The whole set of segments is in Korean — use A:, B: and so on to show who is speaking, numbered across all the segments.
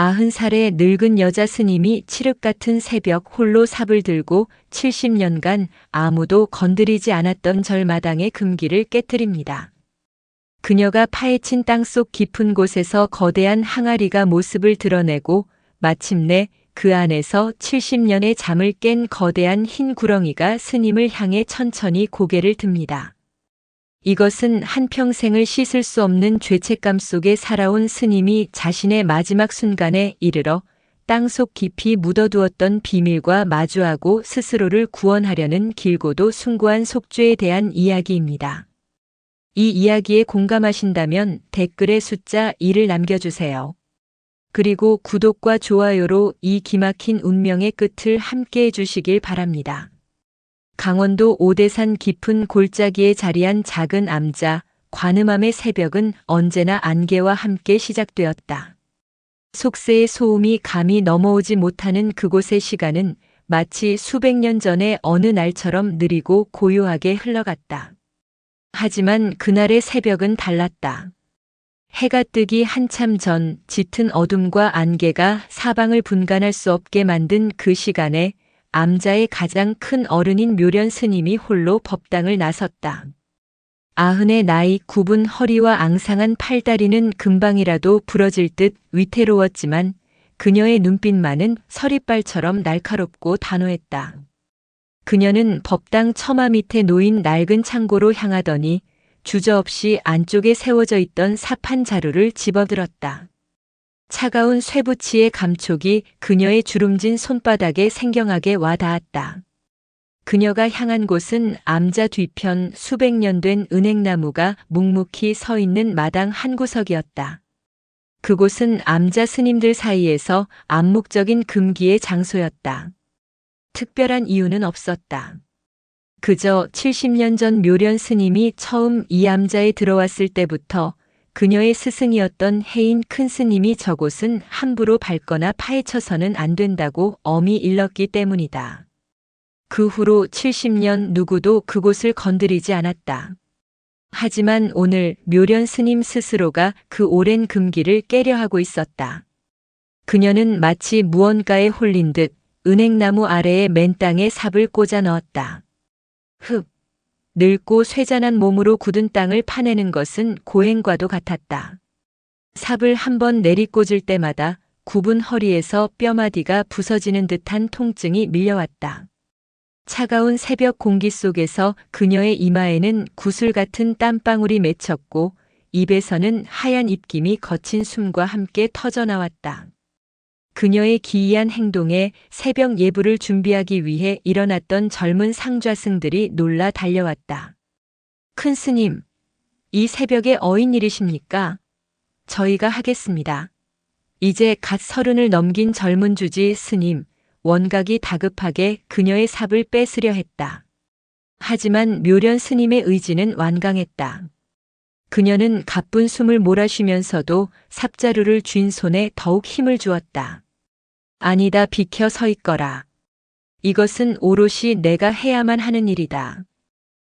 A: 90살의 늙은 여자 스님이 칠흑 같은 새벽 홀로 삽을 들고 70년간 아무도 건드리지 않았던 절마당의 금기를 깨뜨립니다. 그녀가 파헤친 땅속 깊은 곳에서 거대한 항아리가 모습을 드러내고 마침내 그 안에서 70년의 잠을 깬 거대한 흰 구렁이가 스님을 향해 천천히 고개를 듭니다. 이것은 한평생을 씻을 수 없는 죄책감 속에 살아온 스님이 자신의 마지막 순간에 이르러 땅속 깊이 묻어두었던 비밀과 마주하고 스스로를 구원하려는 길고도 숭고한 속죄에 대한 이야기입니다. 이 이야기에 공감하신다면 댓글에 숫자 1을 남겨주세요. 그리고 구독과 좋아요로 이 기막힌 운명의 끝을 함께 해주시길 바랍니다. 강원도 오대산 깊은 골짜기에 자리한 작은 암자, 관음암의 새벽은 언제나 안개와 함께 시작되었다. 속세의 소음이 감히 넘어오지 못하는 그곳의 시간은 마치 수백 년 전의 어느 날처럼 느리고 고요하게 흘러갔다. 하지만 그날의 새벽은 달랐다. 해가 뜨기 한참 전 짙은 어둠과 안개가 사방을 분간할 수 없게 만든 그 시간에 암자의 가장 큰 어른인 묘련 스님이 홀로 법당을 나섰다. 90의 나이, 굽은 허리와 앙상한 팔다리는 금방이라도 부러질 듯 위태로웠지만 그녀의 눈빛만은 서리빨처럼 날카롭고 단호했다. 그녀는 법당 처마 밑에 놓인 낡은 창고로 향하더니 주저없이 안쪽에 세워져 있던 삽 한 자루를 집어들었다. 차가운 쇠붙이의 감촉이 그녀의 주름진 손바닥에 생경하게 와닿았다. 그녀가 향한 곳은 암자 뒤편 수백 년 된 은행나무가 묵묵히 서 있는 마당 한 구석이었다. 그곳은 암자 스님들 사이에서 암묵적인 금기의 장소였다. 특별한 이유는 없었다. 그저 70년 전 묘련 스님이 처음 이 암자에 들어왔을 때부터 그녀의 스승이었던 해인 큰 스님이 저곳은 함부로 밟거나 파헤쳐서는 안 된다고 엄히 일렀기 때문이다. 그 후로 70년 누구도 그곳을 건드리지 않았다. 하지만 오늘 묘련 스님 스스로가 그 오랜 금기를 깨려 하고 있었다. 그녀는 마치 무언가에 홀린 듯 은행나무 아래에 맨 땅에 삽을 꽂아 넣었다. 늙고 쇠잔한 몸으로 굳은 땅을 파내는 것은 고행과도 같았다. 삽을 한번 내리꽂을 때마다 굽은 허리에서 뼈마디가 부서지는 듯한 통증이 밀려왔다. 차가운 새벽 공기 속에서 그녀의 이마에는 구슬 같은 땀방울이 맺혔고 입에서는 하얀 입김이 거친 숨과 함께 터져나왔다. 그녀의 기이한 행동에 새벽 예불을 준비하기 위해 일어났던 젊은 상좌승들이 놀라 달려왔다. 큰 스님, 이 새벽에 어인일이십니까? 저희가 하겠습니다. 이제 갓 30을 넘긴 젊은 주지 스님, 원각이 다급하게 그녀의 삽을 뺏으려 했다. 하지만 묘련 스님의 의지는 완강했다. 그녀는 가쁜 숨을 몰아쉬면서도 삽자루를 쥔 손에 더욱 힘을 주었다. 아니다, 비켜 서 있거라. 이것은 오롯이 내가 해야만 하는 일이다.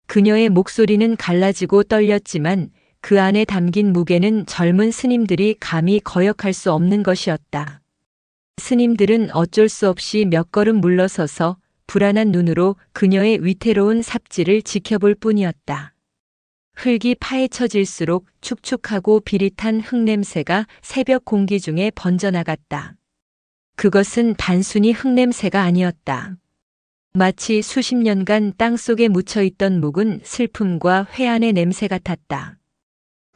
A: 그녀의 목소리는 갈라지고 떨렸지만 그 안에 담긴 무게는 젊은 스님들이 감히 거역할 수 없는 것이었다. 스님들은 어쩔 수 없이 몇 걸음 물러서서 불안한 눈으로 그녀의 위태로운 삽질을 지켜볼 뿐이었다. 흙이 파헤쳐질수록 축축하고 비릿한 흙냄새가 새벽 공기 중에 번져나갔다. 그것은 단순히 흙냄새가 아니었다. 마치 수십 년간 땅속에 묻혀있던 묵은 슬픔과 회한의 냄새 같았다.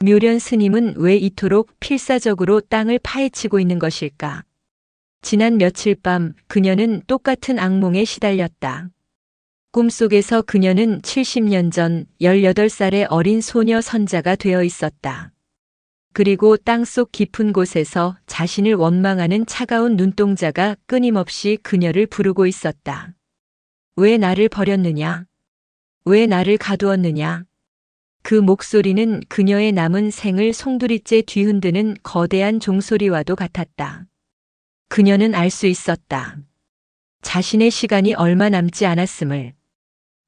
A: 묘련 스님은 왜 이토록 필사적으로 땅을 파헤치고 있는 것일까? 지난 며칠 밤 그녀는 똑같은 악몽에 시달렸다. 꿈속에서 그녀는 70년 전 18살의 어린 소녀 선자가 되어 있었다. 그리고 땅속 깊은 곳에서 자신을 원망하는 차가운 눈동자가 끊임없이 그녀를 부르고 있었다. 왜 나를 버렸느냐? 왜 나를 가두었느냐? 그 목소리는 그녀의 남은 생을 송두리째 뒤흔드는 거대한 종소리와도 같았다. 그녀는 알 수 있었다. 자신의 시간이 얼마 남지 않았음을.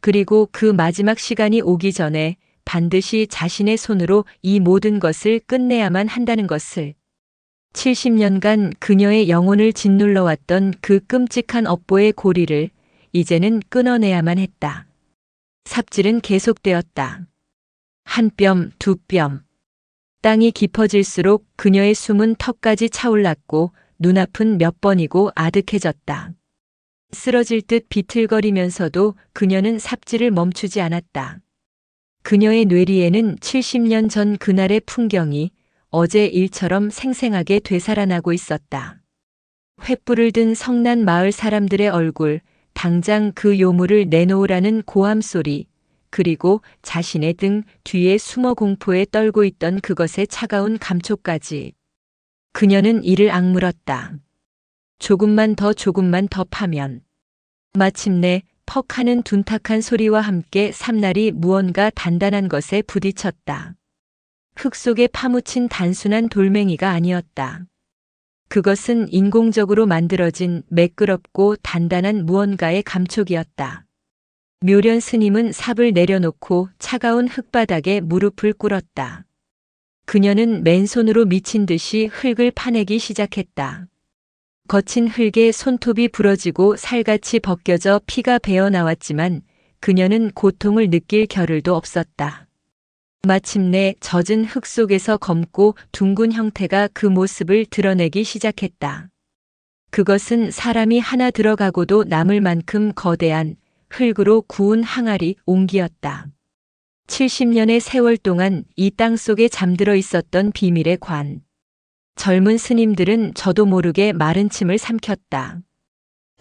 A: 그리고 그 마지막 시간이 오기 전에 반드시 자신의 손으로 이 모든 것을 끝내야만 한다는 것을. 70년간 그녀의 영혼을 짓눌러왔던 그 끔찍한 업보의 고리를 이제는 끊어내야만 했다. 삽질은 계속되었다. 한 뼘, 두 뼘. 땅이 깊어질수록 그녀의 숨은 턱까지 차올랐고 눈앞은 몇 번이고 아득해졌다. 쓰러질 듯 비틀거리면서도 그녀는 삽질을 멈추지 않았다. 그녀의 뇌리에는 70년 전 그날의 풍경이 어제 일처럼 생생하게 되살아나고 있었다. 횃불을 든 성난 마을 사람들의 얼굴, 당장 그 요물을 내놓으라는 고함 소리, 그리고 자신의 등 뒤에 숨어 공포에 떨고 있던 그것의 차가운 감촉까지. 그녀는 이를 악물었다. 조금만 더 파면. 마침내 퍽 하는 둔탁한 소리와 함께 삼날이 무언가 단단한 것에 부딪혔다. 흙 속에 파묻힌 단순한 돌멩이가 아니었다. 그것은 인공적으로 만들어진 매끄럽고 단단한 무언가의 감촉이었다. 묘련 스님은 삽을 내려놓고 차가운 흙바닥에 무릎을 꿇었다. 그녀는 맨손으로 미친 듯이 흙을 파내기 시작했다. 거친 흙에 손톱이 부러지고 살같이 벗겨져 피가 배어 나왔지만 그녀는 고통을 느낄 겨를도 없었다. 마침내 젖은 흙 속에서 검고 둥근 형태가 그 모습을 드러내기 시작했다. 그것은 사람이 하나 들어가고도 남을 만큼 거대한 흙으로 구운 항아리 옹기였다. 70년의 세월 동안 이 땅 속에 잠들어 있었던 비밀의 관. 젊은 스님들은 저도 모르게 마른 침을 삼켰다.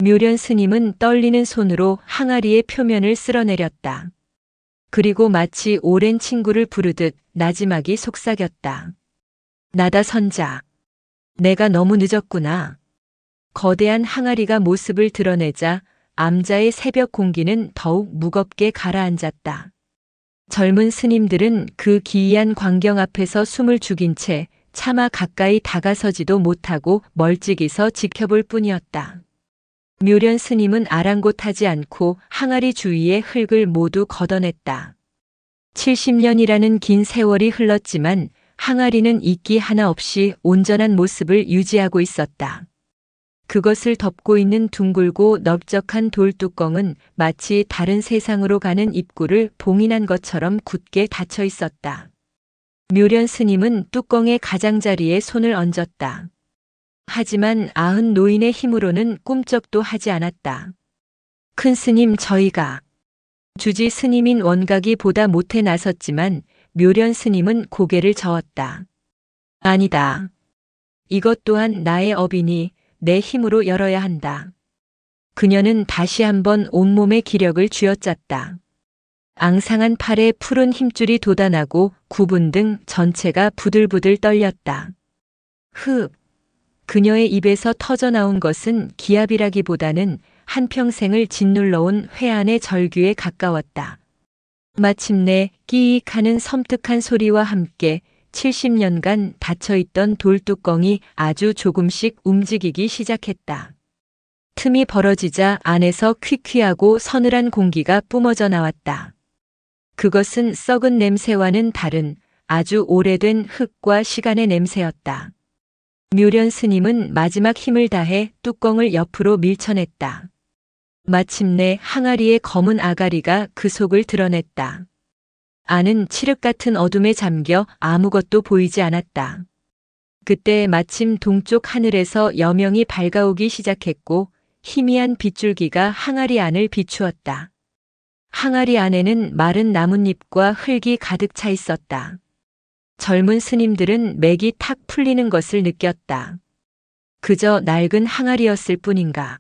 A: 묘련 스님은 떨리는 손으로 항아리의 표면을 쓸어내렸다. 그리고 마치 오랜 친구를 부르듯 나지막이 속삭였다. 나다 선자. 내가 너무 늦었구나. 거대한 항아리가 모습을 드러내자 암자의 새벽 공기는 더욱 무겁게 가라앉았다. 젊은 스님들은 그 기이한 광경 앞에서 숨을 죽인 채 차마 가까이 다가서지도 못하고 멀찍이서 지켜볼 뿐이었다. 묘련 스님은 아랑곳하지 않고 항아리 주위의 흙을 모두 걷어냈다. 70년이라는 긴 세월이 흘렀지만 항아리는 이끼 하나 없이 온전한 모습을 유지하고 있었다. 그것을 덮고 있는 둥글고 넓적한 돌뚜껑은 마치 다른 세상으로 가는 입구를 봉인한 것처럼 굳게 닫혀 있었다. 묘련 스님은 뚜껑의 가장자리에 손을 얹었다. 하지만 아흔 노인의 힘으로는 꿈쩍도 하지 않았다. 큰 스님 저희가. 주지 스님인 원각이 보다 못해 나섰지만 묘련 스님은 고개를 저었다. 아니다. 이것 또한 나의 업이니 내 힘으로 열어야 한다. 그녀는 다시 한번 온몸의 기력을 쥐어짰다. 앙상한 팔에 푸른 힘줄이 돋아나고 구분 등 전체가 부들부들 떨렸다. 흡. 그녀의 입에서 터져나온 것은 기압이라기보다는 한평생을 짓눌러온 회한의 절규에 가까웠다. 마침내 끼익 하는 섬뜩한 소리와 함께 70년간 닫혀있던 돌뚜껑이 아주 조금씩 움직이기 시작했다. 틈이 벌어지자 안에서 퀴퀴하고 서늘한 공기가 뿜어져 나왔다. 그것은 썩은 냄새와는 다른 아주 오래된 흙과 시간의 냄새였다. 묘련 스님은 마지막 힘을 다해 뚜껑을 옆으로 밀쳐냈다. 마침내 항아리의 검은 아가리가 그 속을 드러냈다. 안은 칠흑 같은 어둠에 잠겨 아무것도 보이지 않았다. 그때 마침 동쪽 하늘에서 여명이 밝아오기 시작했고 희미한 빗줄기가 항아리 안을 비추었다. 항아리 안에는 마른 나뭇잎과 흙이 가득 차 있었다. 젊은 스님들은 맥이 탁 풀리는 것을 느꼈다. 그저 낡은 항아리였을 뿐인가.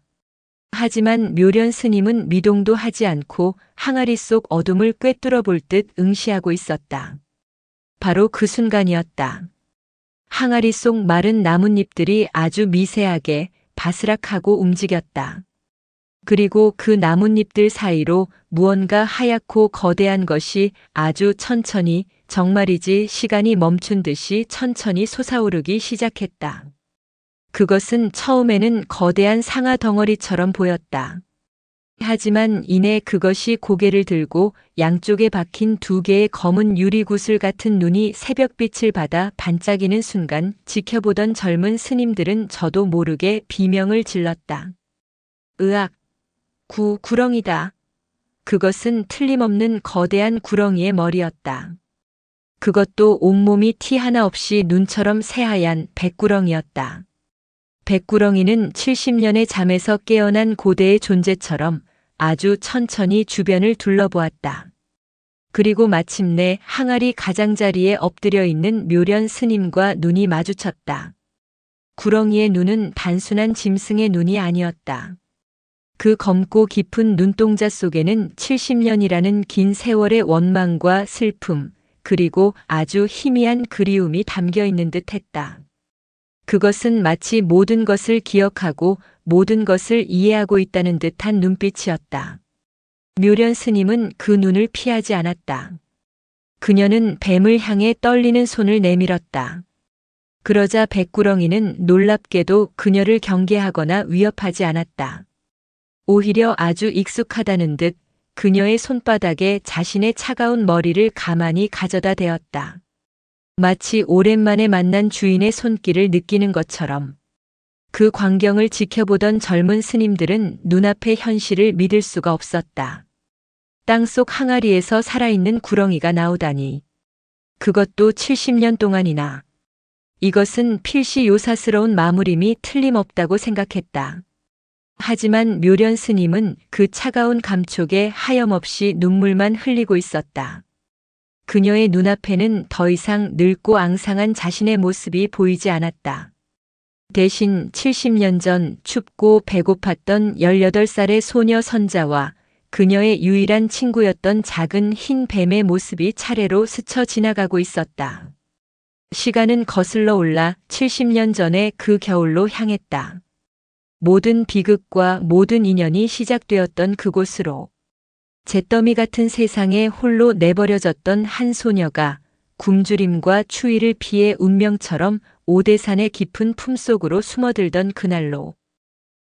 A: 하지만 묘련 스님은 미동도 하지 않고 항아리 속 어둠을 꿰뚫어 볼 듯 응시하고 있었다. 바로 그 순간이었다. 항아리 속 마른 나뭇잎들이 아주 미세하게 바스락하고 움직였다. 그리고 그 나뭇잎들 사이로 무언가 하얗고 거대한 것이 아주 천천히, 정말이지 시간이 멈춘 듯이 천천히 솟아오르기 시작했다. 그것은 처음에는 거대한 상아 덩어리처럼 보였다. 하지만 이내 그것이 고개를 들고 양쪽에 박힌 두 개의 검은 유리구슬 같은 눈이 새벽빛을 받아 반짝이는 순간 지켜보던 젊은 스님들은 저도 모르게 비명을 질렀다. 으악! 구렁이다. 그것은 틀림없는 거대한 구렁이의 머리였다. 그것도 온몸이 티 하나 없이 눈처럼 새하얀 백구렁이였다. 백구렁이는 70년의 잠에서 깨어난 고대의 존재처럼 아주 천천히 주변을 둘러보았다. 그리고 마침내 항아리 가장자리에 엎드려 있는 묘련 스님과 눈이 마주쳤다. 구렁이의 눈은 단순한 짐승의 눈이 아니었다. 그 검고 깊은 눈동자 속에는 70년이라는 긴 세월의 원망과 슬픔, 그리고 아주 희미한 그리움이 담겨 있는 듯 했다. 그것은 마치 모든 것을 기억하고 모든 것을 이해하고 있다는 듯한 눈빛이었다. 묘련 스님은 그 눈을 피하지 않았다. 그녀는 뱀을 향해 떨리는 손을 내밀었다. 그러자 백구렁이는 놀랍게도 그녀를 경계하거나 위협하지 않았다. 오히려 아주 익숙하다는 듯 그녀의 손바닥에 자신의 차가운 머리를 가만히 가져다 대었다. 마치 오랜만에 만난 주인의 손길을 느끼는 것처럼. 그 광경을 지켜보던 젊은 스님들은 눈앞의 현실을 믿을 수가 없었다. 땅속 항아리에서 살아있는 구렁이가 나오다니. 그것도 70년 동안이나. 이것은 필시 요사스러운 마무림이 틀림없다고 생각했다. 하지만 묘련 스님은 그 차가운 감촉에 하염없이 눈물만 흘리고 있었다. 그녀의 눈앞에는 더 이상 늙고 앙상한 자신의 모습이 보이지 않았다. 대신 70년 전 춥고 배고팠던 18살의 소녀 선자와 그녀의 유일한 친구였던 작은 흰 뱀의 모습이 차례로 스쳐 지나가고 있었다. 시간은 거슬러 올라 70년 전의 그 겨울로 향했다. 모든 비극과 모든 인연이 시작되었던 그곳으로. 잿더미 같은 세상에 홀로 내버려졌던 한 소녀가 굶주림과 추위를 피해 운명처럼 오대산의 깊은 품속으로 숨어들던 그날로.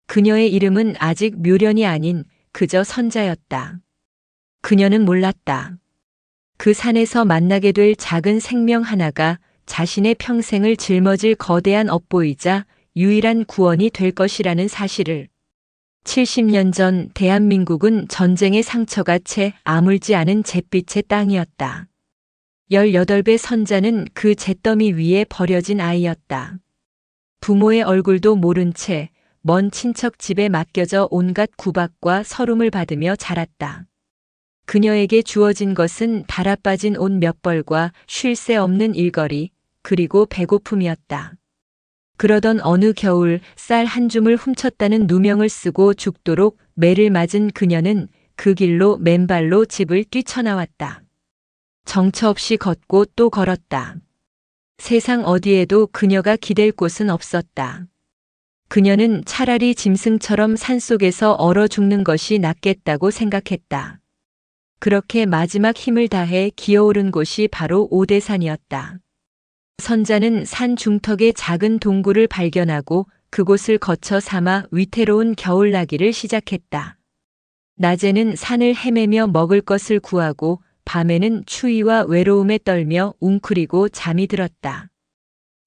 A: 그녀의 이름은 아직 묘련이 아닌 그저 선자였다. 그녀는 몰랐다. 그 산에서 만나게 될 작은 생명 하나가 자신의 평생을 짊어질 거대한 업보이자 유일한 구원이 될 것이라는 사실을. 70년 전 대한민국은 전쟁의 상처가 채 아물지 않은 잿빛의 땅이었다. 18배 선자는 그 잿더미 위에 버려진 아이였다. 부모의 얼굴도 모른 채 먼 친척 집에 맡겨져 온갖 구박과 서름을 받으며 자랐다. 그녀에게 주어진 것은 달아빠진 옷 몇 벌과 쉴 새 없는 일거리, 그리고 배고픔이었다. 그러던 어느 겨울 쌀 한 줌을 훔쳤다는 누명을 쓰고 죽도록 매를 맞은 그녀는 그 길로 맨발로 집을 뛰쳐나왔다. 정처 없이 걷고 또 걸었다. 세상 어디에도 그녀가 기댈 곳은 없었다. 그녀는 차라리 짐승처럼 산속에서 얼어 죽는 것이 낫겠다고 생각했다. 그렇게 마지막 힘을 다해 기어오른 곳이 바로 오대산이었다. 선자는 산 중턱의 작은 동굴을 발견하고 그곳을 거쳐 삼아 위태로운 겨울나기를 시작했다. 낮에는 산을 헤매며 먹을 것을 구하고 밤에는 추위와 외로움에 떨며 웅크리고 잠이 들었다.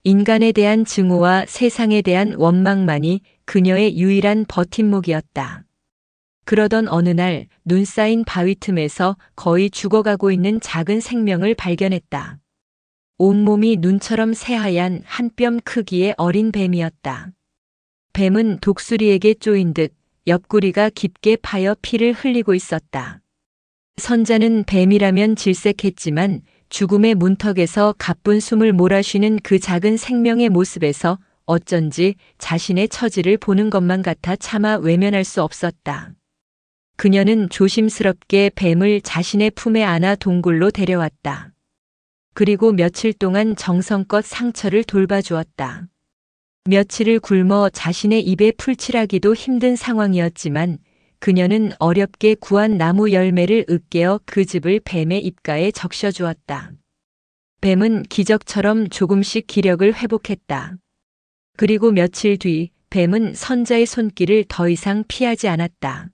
A: 인간에 대한 증오와 세상에 대한 원망만이 그녀의 유일한 버팀목이었다. 그러던 어느 날 눈 쌓인 바위 틈에서 거의 죽어가고 있는 작은 생명을 발견했다. 온몸이 눈처럼 새하얀 한 뼘 크기의 어린 뱀이었다. 뱀은 독수리에게 쪼인 듯 옆구리가 깊게 파여 피를 흘리고 있었다. 선자는 뱀이라면 질색했지만 죽음의 문턱에서 가쁜 숨을 몰아쉬는 그 작은 생명의 모습에서 어쩐지 자신의 처지를 보는 것만 같아 차마 외면할 수 없었다. 그녀는 조심스럽게 뱀을 자신의 품에 안아 동굴로 데려왔다. 그리고 며칠 동안 정성껏 상처를 돌봐주었다. 며칠을 굶어 자신의 입에 풀칠하기도 힘든 상황이었지만 그녀는 어렵게 구한 나무 열매를 으깨어 그 즙을 뱀의 입가에 적셔주었다. 뱀은 기적처럼 조금씩 기력을 회복했다. 그리고 며칠 뒤 뱀은 선자의 손길을 더 이상 피하지 않았다.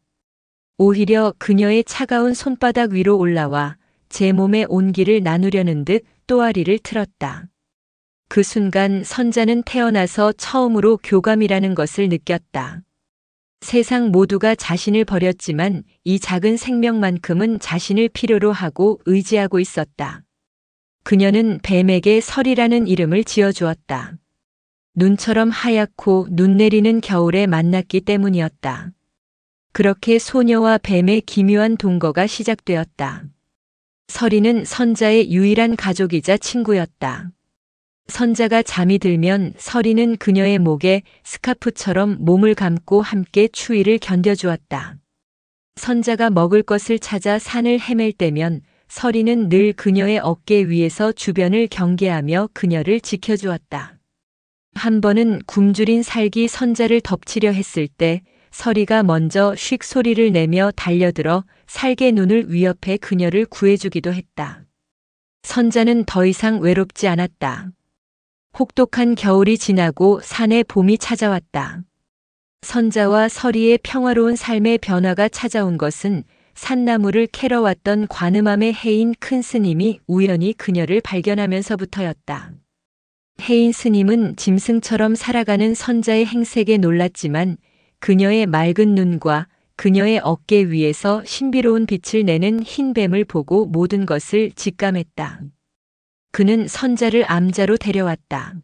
A: 오히려 그녀의 차가운 손바닥 위로 올라와 제 몸의 온기를 나누려는 듯 또아리를 틀었다. 그 순간 선자는 태어나서 처음으로 교감이라는 것을 느꼈다. 세상 모두가 자신을 버렸지만 이 작은 생명만큼은 자신을 필요로 하고 의지하고 있었다. 그녀는 뱀에게 설이라는 이름을 지어주었다. 눈처럼 하얗고 눈 내리는 겨울에 만났기 때문이었다. 그렇게 소녀와 뱀의 기묘한 동거가 시작되었다. 설이는 선자의 유일한 가족이자 친구였다. 선자가 잠이 들면 설이는 그녀의 목에 스카프처럼 몸을 감고 함께 추위를 견뎌주었다. 선자가 먹을 것을 찾아 산을 헤맬 때면 설이는 늘 그녀의 어깨 위에서 주변을 경계하며 그녀를 지켜주었다. 한 번은 굶주린 살기 선자를 덮치려 했을 때 설이가 먼저 쉭 소리를 내며 달려들어 살개 눈을 위협해 그녀를 구해주기도 했다. 선자는 더 이상 외롭지 않았다. 혹독한 겨울이 지나고 산에 봄이 찾아왔다. 선자와 설이의 평화로운 삶의 변화가 찾아온 것은 산나무를 캐러 왔던 관음암의 해인 큰 스님이 우연히 그녀를 발견하면서부터였다. 해인 스님은 짐승처럼 살아가는 선자의 행색에 놀랐지만 그녀의 맑은 눈과 그녀의 어깨 위에서 신비로운 빛을 내는 흰 뱀을 보고 모든 것을 직감했다. 그는 선자를 암자로 데려왔다.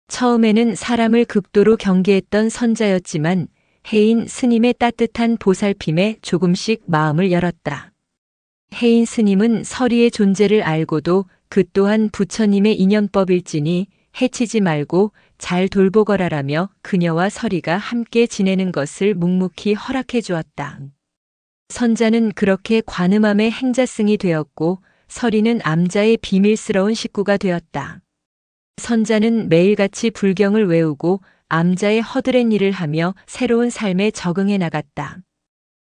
A: 처음에는 사람을 극도로 경계했던 선자였지만 해인 스님의 따뜻한 보살핌에 조금씩 마음을 열었다. 해인 스님은 설이의 존재를 알고도 그 또한 부처님의 인연법일지니 해치지 말고 잘 돌보거라라며 그녀와 설이가 함께 지내는 것을 묵묵히 허락해 주었다. 선자는 그렇게 관음암의 행자승이 되었고 설이는 암자의 비밀스러운 식구가 되었다. 선자는 매일같이 불경을 외우고 암자의 허드렛 일을 하며 새로운 삶에 적응해 나갔다.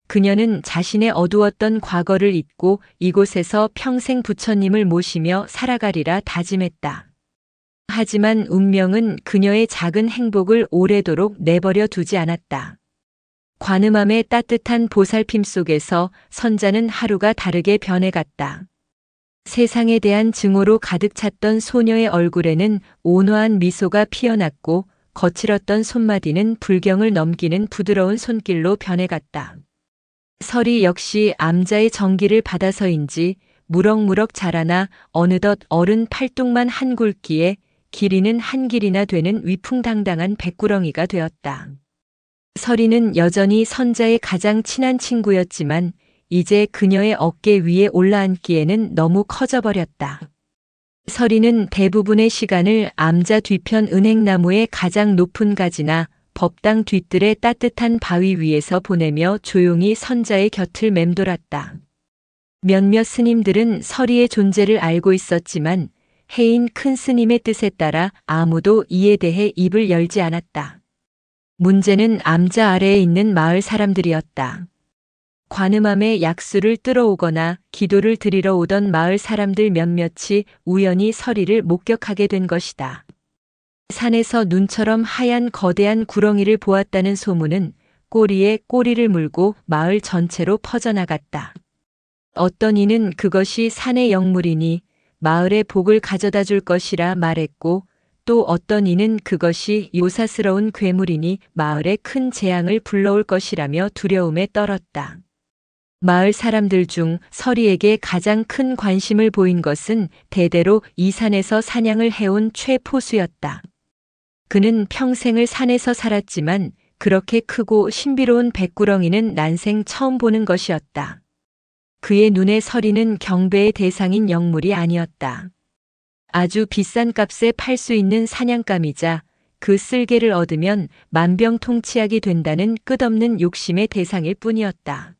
A: 그녀는 자신의 어두웠던 과거를 잊고 이곳에서 평생 부처님을 모시며 살아가리라 다짐했다. 하지만 운명은 그녀의 작은 행복을 오래도록 내버려 두지 않았다. 관음암의 따뜻한 보살핌 속에서 선자는 하루가 다르게 변해갔다. 세상에 대한 증오로 가득 찼던 소녀의 얼굴에는 온화한 미소가 피어났고 거칠었던 손마디는 불경을 넘기는 부드러운 손길로 변해갔다. 설이 역시 암자의 정기를 받아서인지 무럭무럭 자라나 어느덧 어른 팔뚝만 한 굵기에 길이는 한 길이나 되는 위풍당당한 백구렁이가 되었다. 설이는 여전히 선자의 가장 친한 친구였지만 이제 그녀의 어깨 위에 올라앉기에는 너무 커져버렸다. 설이는 대부분의 시간을 암자 뒤편 은행나무의 가장 높은 가지나 법당 뒤뜰의 따뜻한 바위 위에서 보내며 조용히 선자의 곁을 맴돌았다. 몇몇 스님들은 설이의 존재를 알고 있었지만 해인 큰 스님의 뜻에 따라 아무도 이에 대해 입을 열지 않았다. 문제는 암자 아래에 있는 마을 사람들이었다. 관음암에 약수를 뜨러 오거나 기도를 드리러 오던 마을 사람들 몇몇이 우연히 설이를 목격하게 된 것이다. 산에서 눈처럼 하얀 거대한 구렁이를 보았다는 소문은 꼬리에 꼬리를 물고 마을 전체로 퍼져나갔다. 어떤 이는 그것이 산의 영물이니 마을에 복을 가져다 줄 것이라 말했고 또 어떤 이는 그것이 요사스러운 괴물이니 마을에 큰 재앙을 불러올 것이라며 두려움에 떨었다. 마을 사람들 중 설이에게 가장 큰 관심을 보인 것은 대대로 이 산에서 사냥을 해온 최포수였다. 그는 평생을 산에서 살았지만 그렇게 크고 신비로운 백구렁이는 난생 처음 보는 것이었다. 그의 눈에 설이는 경배의 대상인 영물이 아니었다. 아주 비싼 값에 팔 수 있는 사냥감이자 그 쓸개를 얻으면 만병통치약이 된다는 끝없는 욕심의 대상일 뿐이었다.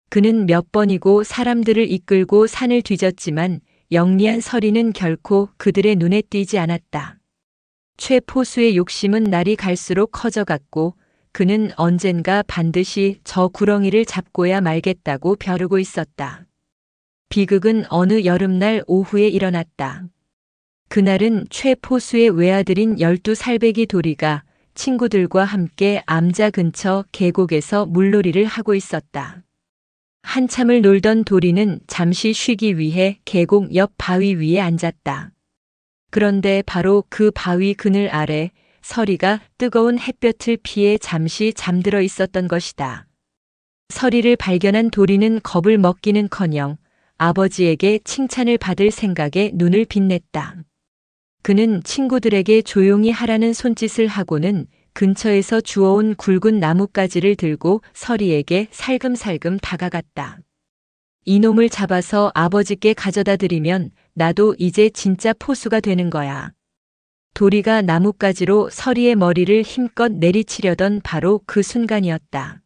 A: 그는 몇 번이고 사람들을 이끌고 산을 뒤졌지만 영리한 설이는 결코 그들의 눈에 띄지 않았다. 최포수의 욕심은 날이 갈수록 커져갔고 그는 언젠가 반드시 저 구렁이를 잡고야 말겠다고 벼르고 있었다. 비극은 어느 여름날 오후에 일어났다. 그날은 최포수의 외아들인 12살배기 도리가 친구들과 함께 암자 근처 계곡에서 물놀이를 하고 있었다. 한참을 놀던 도리는 잠시 쉬기 위해 계곡 옆 바위 위에 앉았다. 그런데 바로 그 바위 그늘 아래 서리가 뜨거운 햇볕을 피해 잠시 잠들어 있었던 것이다. 서리를 발견한 도리는 겁을 먹기는커녕 아버지에게 칭찬을 받을 생각에 눈을 빛냈다. 그는 친구들에게 조용히 하라는 손짓을 하고는 근처에서 주워온 굵은 나뭇가지를 들고 서리에게 살금살금 다가갔다. 이놈을 잡아서 아버지께 가져다 드리면 나도 이제 진짜 포수가 되는 거야. 도리가 나뭇가지로 서리의 머리를 힘껏 내리치려던 바로 그 순간이었다.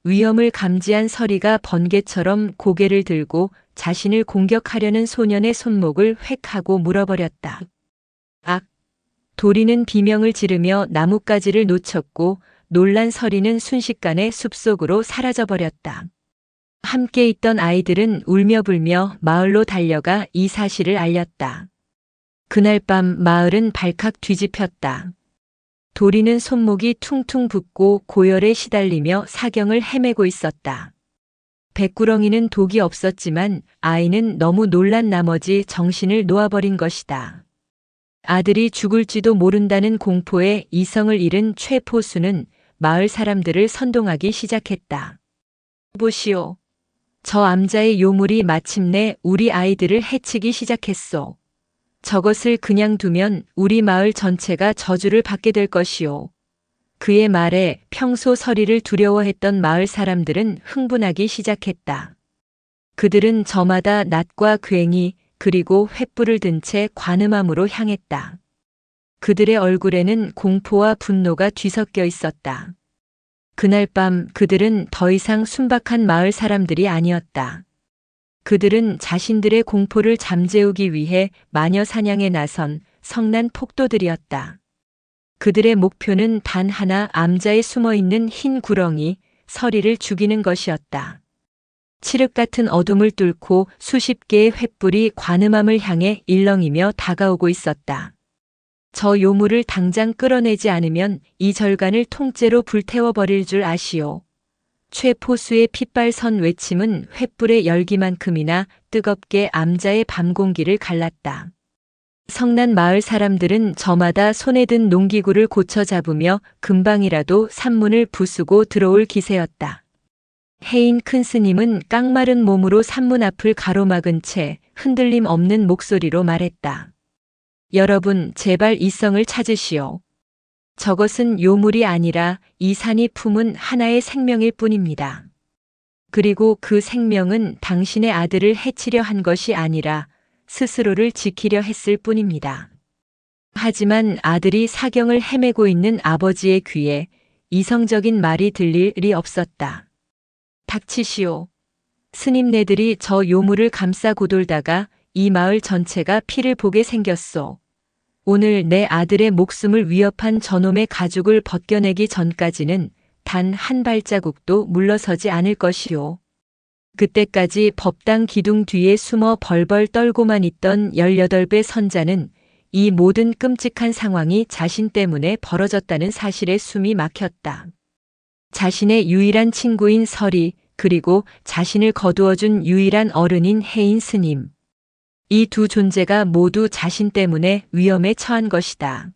A: 위험을 감지한 서리가 번개처럼 고개를 들고 자신을 공격하려는 소년의 손목을 획 하고 물어버렸다. 악! 도리는 비명을 지르며 나뭇가지를 놓쳤고 놀란 서리는 순식간에 숲속으로 사라져버렸다. 함께 있던 아이들은 울며불며 마을로 달려가 이 사실을 알렸다. 그날 밤 마을은 발칵 뒤집혔다. 도리는 손목이 퉁퉁 붓고 고열에 시달리며 사경을 헤매고 있었다. 백구렁이는 독이 없었지만 아이는 너무 놀란 나머지 정신을 놓아버린 것이다. 아들이 죽을지도 모른다는 공포에 이성을 잃은 최 포수는 마을 사람들을 선동하기 시작했다. 보시오. 저 암자의 요물이 마침내 우리 아이들을 해치기 시작했소. 저것을 그냥 두면 우리 마을 전체가 저주를 받게 될 것이오. 그의 말에 평소 서리를 두려워했던 마을 사람들은 흥분하기 시작했다. 그들은 저마다 낫과 괭이 그리고 횃불을 든 채 관음함으로 향했다. 그들의 얼굴에는 공포와 분노가 뒤섞여 있었다. 그날 밤 그들은 더 이상 순박한 마을 사람들이 아니었다. 그들은 자신들의 공포를 잠재우기 위해 마녀 사냥에 나선 성난 폭도들이었다. 그들의 목표는 단 하나, 암자에 숨어있는 흰 구렁이, 서리를 죽이는 것이었다. 칠흑 같은 어둠을 뚫고 수십 개의 횃불이 관음함을 향해 일렁이며 다가오고 있었다. 저 요물을 당장 끌어내지 않으면 이 절간을 통째로 불태워버릴 줄 아시오. 최 포수의 핏발선 외침은 횃불의 열기만큼이나 뜨겁게 암자의 밤 공기를 갈랐다. 성난 마을 사람들은 저마다 손에 든 농기구를 고쳐 잡으며 금방이라도 산문을 부수고 들어올 기세였다. 해인 큰 스님은 깡마른 몸으로 산문 앞을 가로막은 채 흔들림 없는 목소리로 말했다. 여러분, 제발 이성을 찾으시오. 저것은 요물이 아니라 이 산이 품은 하나의 생명일 뿐입니다. 그리고 그 생명은 당신의 아들을 해치려 한 것이 아니라 스스로를 지키려 했을 뿐입니다. 하지만 아들이 사경을 헤매고 있는 아버지의 귀에 이성적인 말이 들릴 리 없었다. 닥치시오. 스님네들이 저 요물을 감싸 고돌다가 이 마을 전체가 피를 보게 생겼소. 오늘 내 아들의 목숨을 위협한 저놈의 가죽을 벗겨내기 전까지는 단 한 발자국도 물러서지 않을 것이오. 그때까지 법당 기둥 뒤에 숨어 벌벌 떨고만 있던 18배 선자는 이 모든 끔찍한 상황이 자신 때문에 벌어졌다는 사실에 숨이 막혔다. 자신의 유일한 친구인 서리, 그리고 자신을 거두어준 유일한 어른인 해인 스님. 이 두 존재가 모두 자신 때문에 위험에 처한 것이다.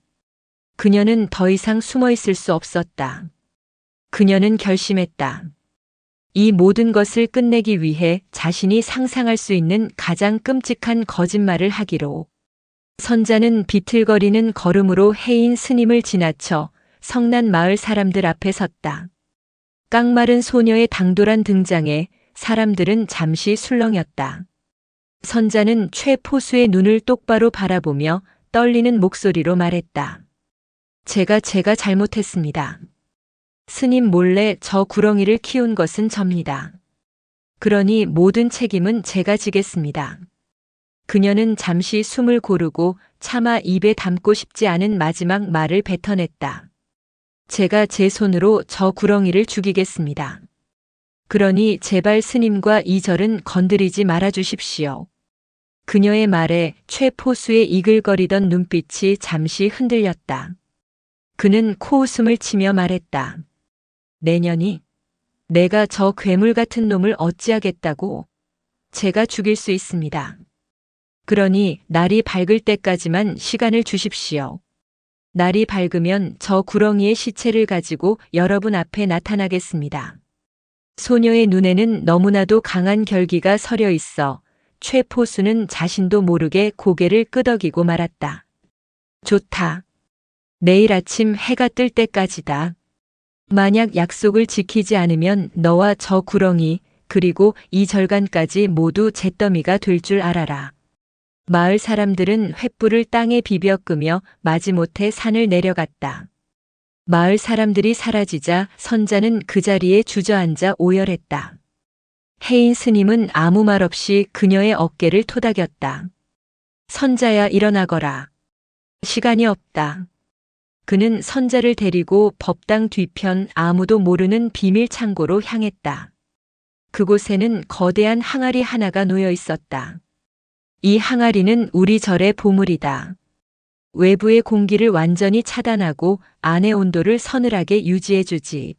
A: 그녀는 더 이상 숨어 있을 수 없었다. 그녀는 결심했다. 이 모든 것을 끝내기 위해 자신이 상상할 수 있는 가장 끔찍한 거짓말을 하기로. 선자는 비틀거리는 걸음으로 해인 스님을 지나쳐 성난 마을 사람들 앞에 섰다. 깡마른 소녀의 당돌한 등장에 사람들은 잠시 술렁였다. 선자는 최 포수의 눈을 똑바로 바라보며 떨리는 목소리로 말했다. 제가 잘못했습니다. 스님 몰래 저 구렁이를 키운 것은 접니다. 그러니 모든 책임은 제가 지겠습니다. 그녀는 잠시 숨을 고르고 차마 입에 담고 싶지 않은 마지막 말을 뱉어냈다. 제가 제 손으로 저 구렁이를 죽이겠습니다. 그러니 제발 스님과 이 절은 건드리지 말아 주십시오. 그녀의 말에 최 포수의 이글거리던 눈빛이 잠시 흔들렸다. 그는 코웃음을 치며 말했다. 내년이? 내가 저 괴물 같은 놈을 어찌하겠다고. 제가 죽일 수 있습니다. 그러니 날이 밝을 때까지만 시간을 주십시오. 날이 밝으면 저 구렁이의 시체를 가지고 여러분 앞에 나타나겠습니다. 소녀의 눈에는 너무나도 강한 결기가 서려 있어 최포수는 자신도 모르게 고개를 끄덕이고 말았다. 좋다. 내일 아침 해가 뜰 때까지다. 만약 약속을 지키지 않으면 너와 저 구렁이 그리고 이 절간까지 모두 잿더미가 될 줄 알아라. 마을 사람들은 횃불을 땅에 비벼 끄며 마지못해 산을 내려갔다. 마을 사람들이 사라지자 선자는 그 자리에 주저앉아 오열했다. 해인 스님은 아무 말 없이 그녀의 어깨를 토닥였다. 선자야 일어나거라. 시간이 없다. 그는 선자를 데리고 법당 뒤편 아무도 모르는 비밀 창고로 향했다. 그곳에는 거대한 항아리 하나가 놓여 있었다. 이 항아리는 우리 절의 보물이다. 외부의 공기를 완전히 차단하고 안의 온도를 서늘하게 유지해주지.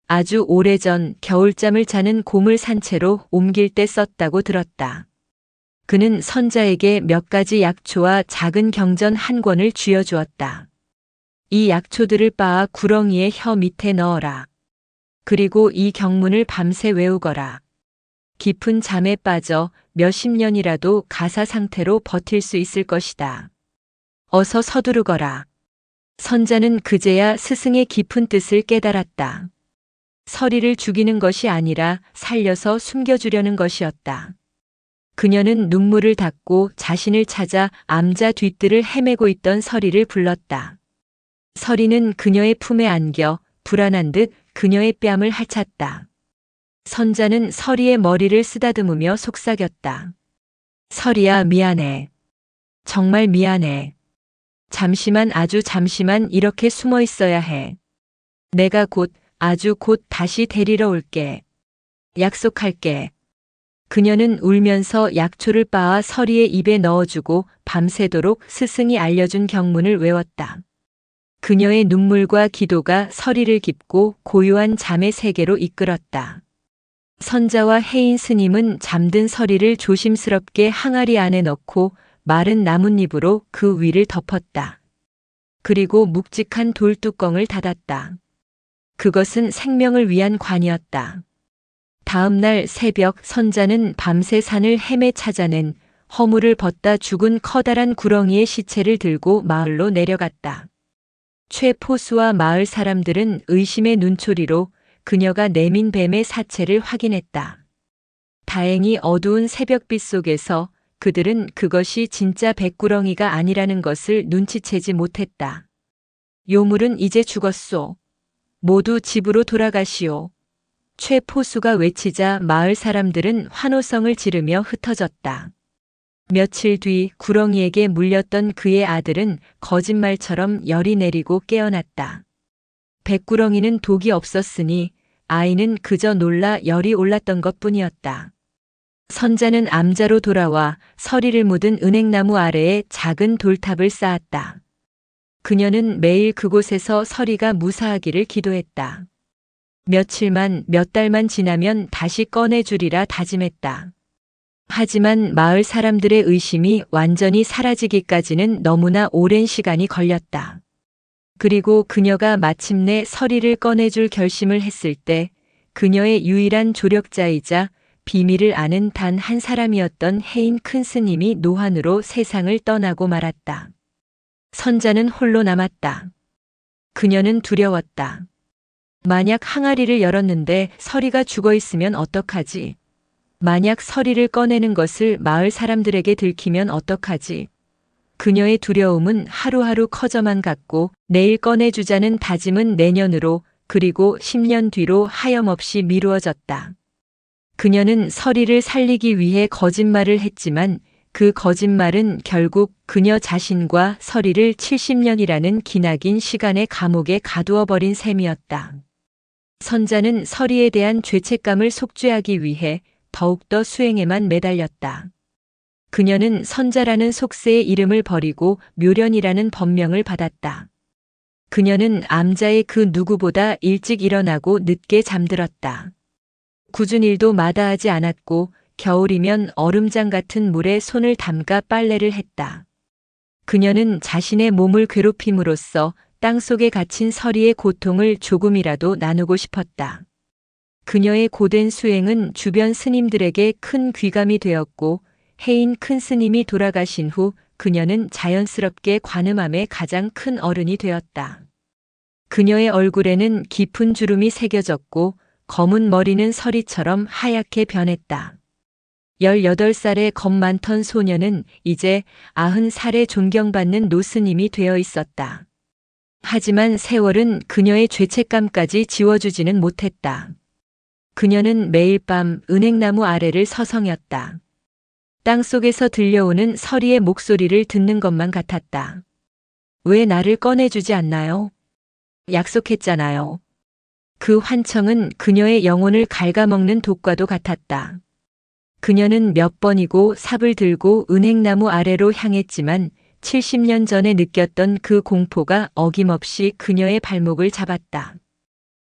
A: 아주 오래전 겨울잠을 자는 곰을 산채로 옮길 때 썼다고 들었다. 그는 선자에게 몇 가지 약초와 작은 경전 한 권을 쥐어주었다. 이 약초들을 빻아 구렁이의 혀 밑에 넣어라. 그리고 이 경문을 밤새 외우거라. 깊은 잠에 빠져 몇십 년이라도 가사 상태로 버틸 수 있을 것이다. 어서 서두르거라. 선자는 그제야 스승의 깊은 뜻을 깨달았다. 서리를 죽이는 것이 아니라 살려서 숨겨주려는 것이었다. 그녀는 눈물을 닦고 자신을 찾아 암자 뒷뜰을 헤매고 있던 서리를 불렀다. 서리는 그녀의 품에 안겨 불안한 듯 그녀의 뺨을 핥았다. 선자는 서리의 머리를 쓰다듬으며 속삭였다. 서리야 미안해. 정말 미안해. 잠시만 아주 잠시만 이렇게 숨어 있어야 해. 내가 곧 아주 곧 다시 데리러 올게. 약속할게. 그녀는 울면서 약초를 빻아 서리의 입에 넣어주고 밤새도록 스승이 알려준 경문을 외웠다. 그녀의 눈물과 기도가 서리를 깊고 고요한 잠의 세계로 이끌었다. 선자와 해인 스님은 잠든 서리를 조심스럽게 항아리 안에 넣고 마른 나뭇잎으로 그 위를 덮었다. 그리고 묵직한 돌뚜껑을 닫았다. 그것은 생명을 위한 관이었다. 다음 날 새벽 선자는 밤새 산을 헤매 찾아낸 허물을 벗다 죽은 커다란 구렁이의 시체를 들고 마을로 내려갔다. 최포수와 마을 사람들은 의심의 눈초리로 그녀가 내민 뱀의 사체를 확인했다. 다행히 어두운 새벽빛 속에서 그들은 그것이 진짜 백구렁이가 아니라는 것을 눈치채지 못했다. 요물은 이제 죽었소. 모두 집으로 돌아가시오. 최포수가 외치자 마을 사람들은 환호성을 지르며 흩어졌다. 며칠 뒤 구렁이에게 물렸던 그의 아들은 거짓말처럼 열이 내리고 깨어났다. 백구렁이는 독이 없었으니 아이는 그저 놀라 열이 올랐던 것뿐이었다. 선자는 암자로 돌아와 서리를 묻은 은행나무 아래에 작은 돌탑을 쌓았다. 그녀는 매일 그곳에서 서리가 무사하기를 기도했다. 며칠만 몇 달만 지나면 다시 꺼내주리라 다짐했다. 하지만 마을 사람들의 의심이 완전히 사라지기까지는 너무나 오랜 시간이 걸렸다. 그리고 그녀가 마침내 서리를 꺼내줄 결심을 했을 때 그녀의 유일한 조력자이자 비밀을 아는 단 한 사람이었던 해인 큰 스님이 노환으로 세상을 떠나고 말았다. 선자는 홀로 남았다. 그녀는 두려웠다. 만약 항아리를 열었는데 서리가 죽어 있으면 어떡하지? 만약 서리를 꺼내는 것을 마을 사람들에게 들키면 어떡하지? 그녀의 두려움은 하루하루 커져만 갔고 내일 꺼내주자는 다짐은 내년으로 그리고 10년 뒤로 하염없이 미루어졌다. 그녀는 서리를 살리기 위해 거짓말을 했지만 그 거짓말은 결국 그녀 자신과 서리를 70년이라는 기나긴 시간의 감옥에 가두어 버린 셈이었다. 선자는 서리에 대한 죄책감을 속죄하기 위해 더욱더 수행에만 매달렸다. 그녀는 선자라는 속세의 이름을 버리고 묘련이라는 법명을 받았다. 그녀는 암자의 그 누구보다 일찍 일어나고 늦게 잠들었다. 굳은 일도 마다하지 않았고 겨울이면 얼음장 같은 물에 손을 담가 빨래를 했다. 그녀는 자신의 몸을 괴롭힘으로써 땅속에 갇힌 서리의 고통을 조금이라도 나누고 싶었다. 그녀의 고된 수행은 주변 스님들에게 큰 귀감이 되었고 해인 큰 스님이 돌아가신 후 그녀는 자연스럽게 관음암의 가장 큰 어른이 되었다. 그녀의 얼굴에는 깊은 주름이 새겨졌고 검은 머리는 서리처럼 하얗게 변했다. 18살의 겁 많던 소녀는 이제 90살의 존경받는 노스님이 되어 있었다. 하지만 세월은 그녀의 죄책감까지 지워주지는 못했다. 그녀는 매일 밤 은행나무 아래를 서성였다. 땅속에서 들려오는 서리의 목소리를 듣는 것만 같았다. 왜 나를 꺼내주지 않나요? 약속했잖아요. 그 환청은 그녀의 영혼을 갉아먹는 독과도 같았다. 그녀는 몇 번이고 삽을 들고 은행나무 아래로 향했지만 70년 전에 느꼈던 그 공포가 어김없이 그녀의 발목을 잡았다.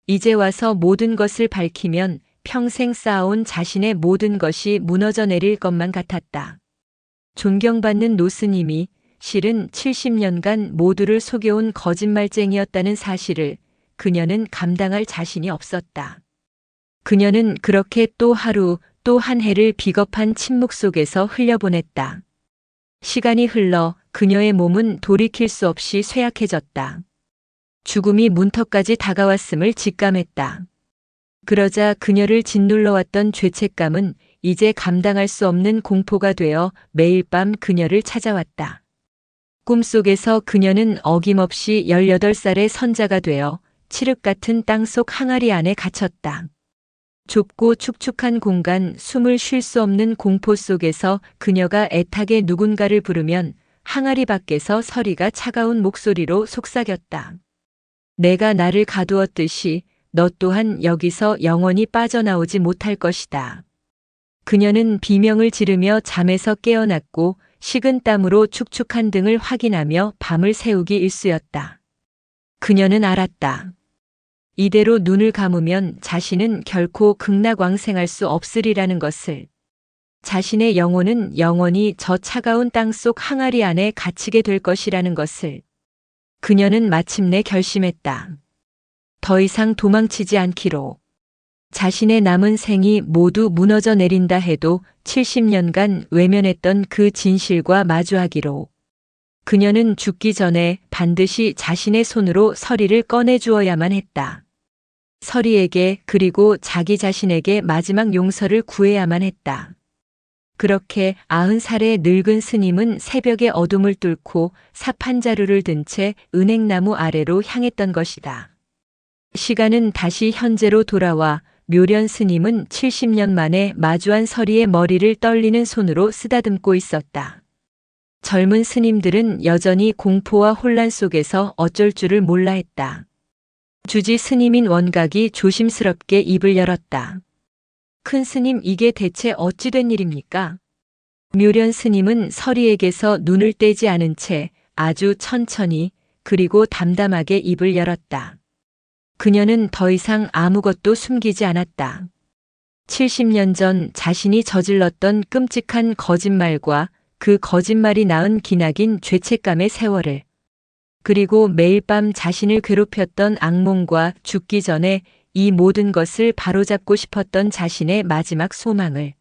A: 이제 와서 모든 것을 밝히면 평생 쌓아온 자신의 모든 것이 무너져 내릴 것만 같았다. 존경받는 노스님이 실은 70년간 모두를 속여온 거짓말쟁이였다는 사실을 그녀는 감당할 자신이 없었다. 그녀는 그렇게 또 하루 또 한 해를 비겁한 침묵 속에서 흘려보냈다. 시간이 흘러 그녀의 몸은 돌이킬 수 없이 쇠약해졌다. 죽음이 문턱까지 다가왔음을 직감했다. 그러자 그녀를 짓눌러왔던 죄책감은 이제 감당할 수 없는 공포가 되어 매일 밤 그녀를 찾아왔다. 꿈속에서 그녀는 어김없이 18살의 선자가 되어 칠흑 같은 땅속 항아리 안에 갇혔다. 좁고 축축한 공간, 숨을 쉴 수 없는 공포 속에서 그녀가 애타게 누군가를 부르면 항아리 밖에서 서리가 차가운 목소리로 속삭였다. 내가 나를 가두었듯이 너 또한 여기서 영원히 빠져나오지 못할 것이다. 그녀는 비명을 지르며 잠에서 깨어났고 식은 땀으로 축축한 등을 확인하며 밤을 새우기 일쑤였다. 그녀는 알았다. 이대로 눈을 감으면 자신은 결코 극락왕생할 수 없으리라는 것을. 자신의 영혼은 영원히 저 차가운 땅속 항아리 안에 갇히게 될 것이라는 것을. 그녀는 마침내 결심했다. 더 이상 도망치지 않기로. 자신의 남은 생이 모두 무너져 내린다 해도 70년간 외면했던 그 진실과 마주하기로. 그녀는 죽기 전에 반드시 자신의 손으로 서리를 꺼내주어야만 했다. 서리에게 그리고 자기 자신에게 마지막 용서를 구해야만 했다. 그렇게 90살의 늙은 스님은 새벽의 어둠을 뚫고 삽 한 자루를 든 채 은행나무 아래로 향했던 것이다. 시간은 다시 현재로 돌아와 묘련 스님은 70년 만에 마주한 서리의 머리를 떨리는 손으로 쓰다듬고 있었다. 젊은 스님들은 여전히 공포와 혼란 속에서 어쩔 줄을 몰라 했다. 주지 스님인 원각이 조심스럽게 입을 열었다. 큰 스님, 이게 대체 어찌 된 일입니까? 묘련 스님은 서리에게서 눈을 떼지 않은 채 아주 천천히 그리고 담담하게 입을 열었다. 그녀는 더 이상 아무것도 숨기지 않았다. 70년 전 자신이 저질렀던 끔찍한 거짓말과 그 거짓말이 낳은 기나긴 죄책감의 세월을, 그리고 매일 밤 자신을 괴롭혔던 악몽과 죽기 전에 이 모든 것을 바로잡고 싶었던 자신의 마지막 소망을.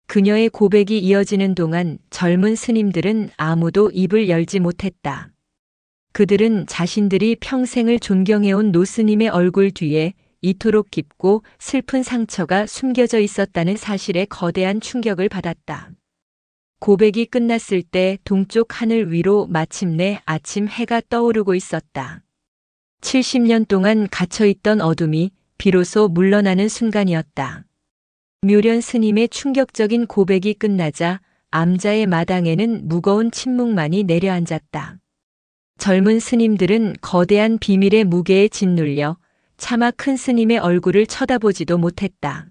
A: 그녀의 고백이 이어지는 동안 젊은 스님들은 아무도 입을 열지 못했다. 그들은 자신들이 평생을 존경해온 노스님의 얼굴 뒤에 이토록 깊고 슬픈 상처가 숨겨져 있었다는 사실에 거대한 충격을 받았다. 고백이 끝났을 때 동쪽 하늘 위로 마침내 아침 해가 떠오르고 있었다. 70년 동안 갇혀있던 어둠이 비로소 물러나는 순간이었다. 묘련 스님의 충격적인 고백이 끝나자 암자의 마당에는 무거운 침묵만이 내려앉았다. 젊은 스님들은 거대한 비밀의 무게에 짓눌려 차마 큰 스님의 얼굴을 쳐다보지도 못했다.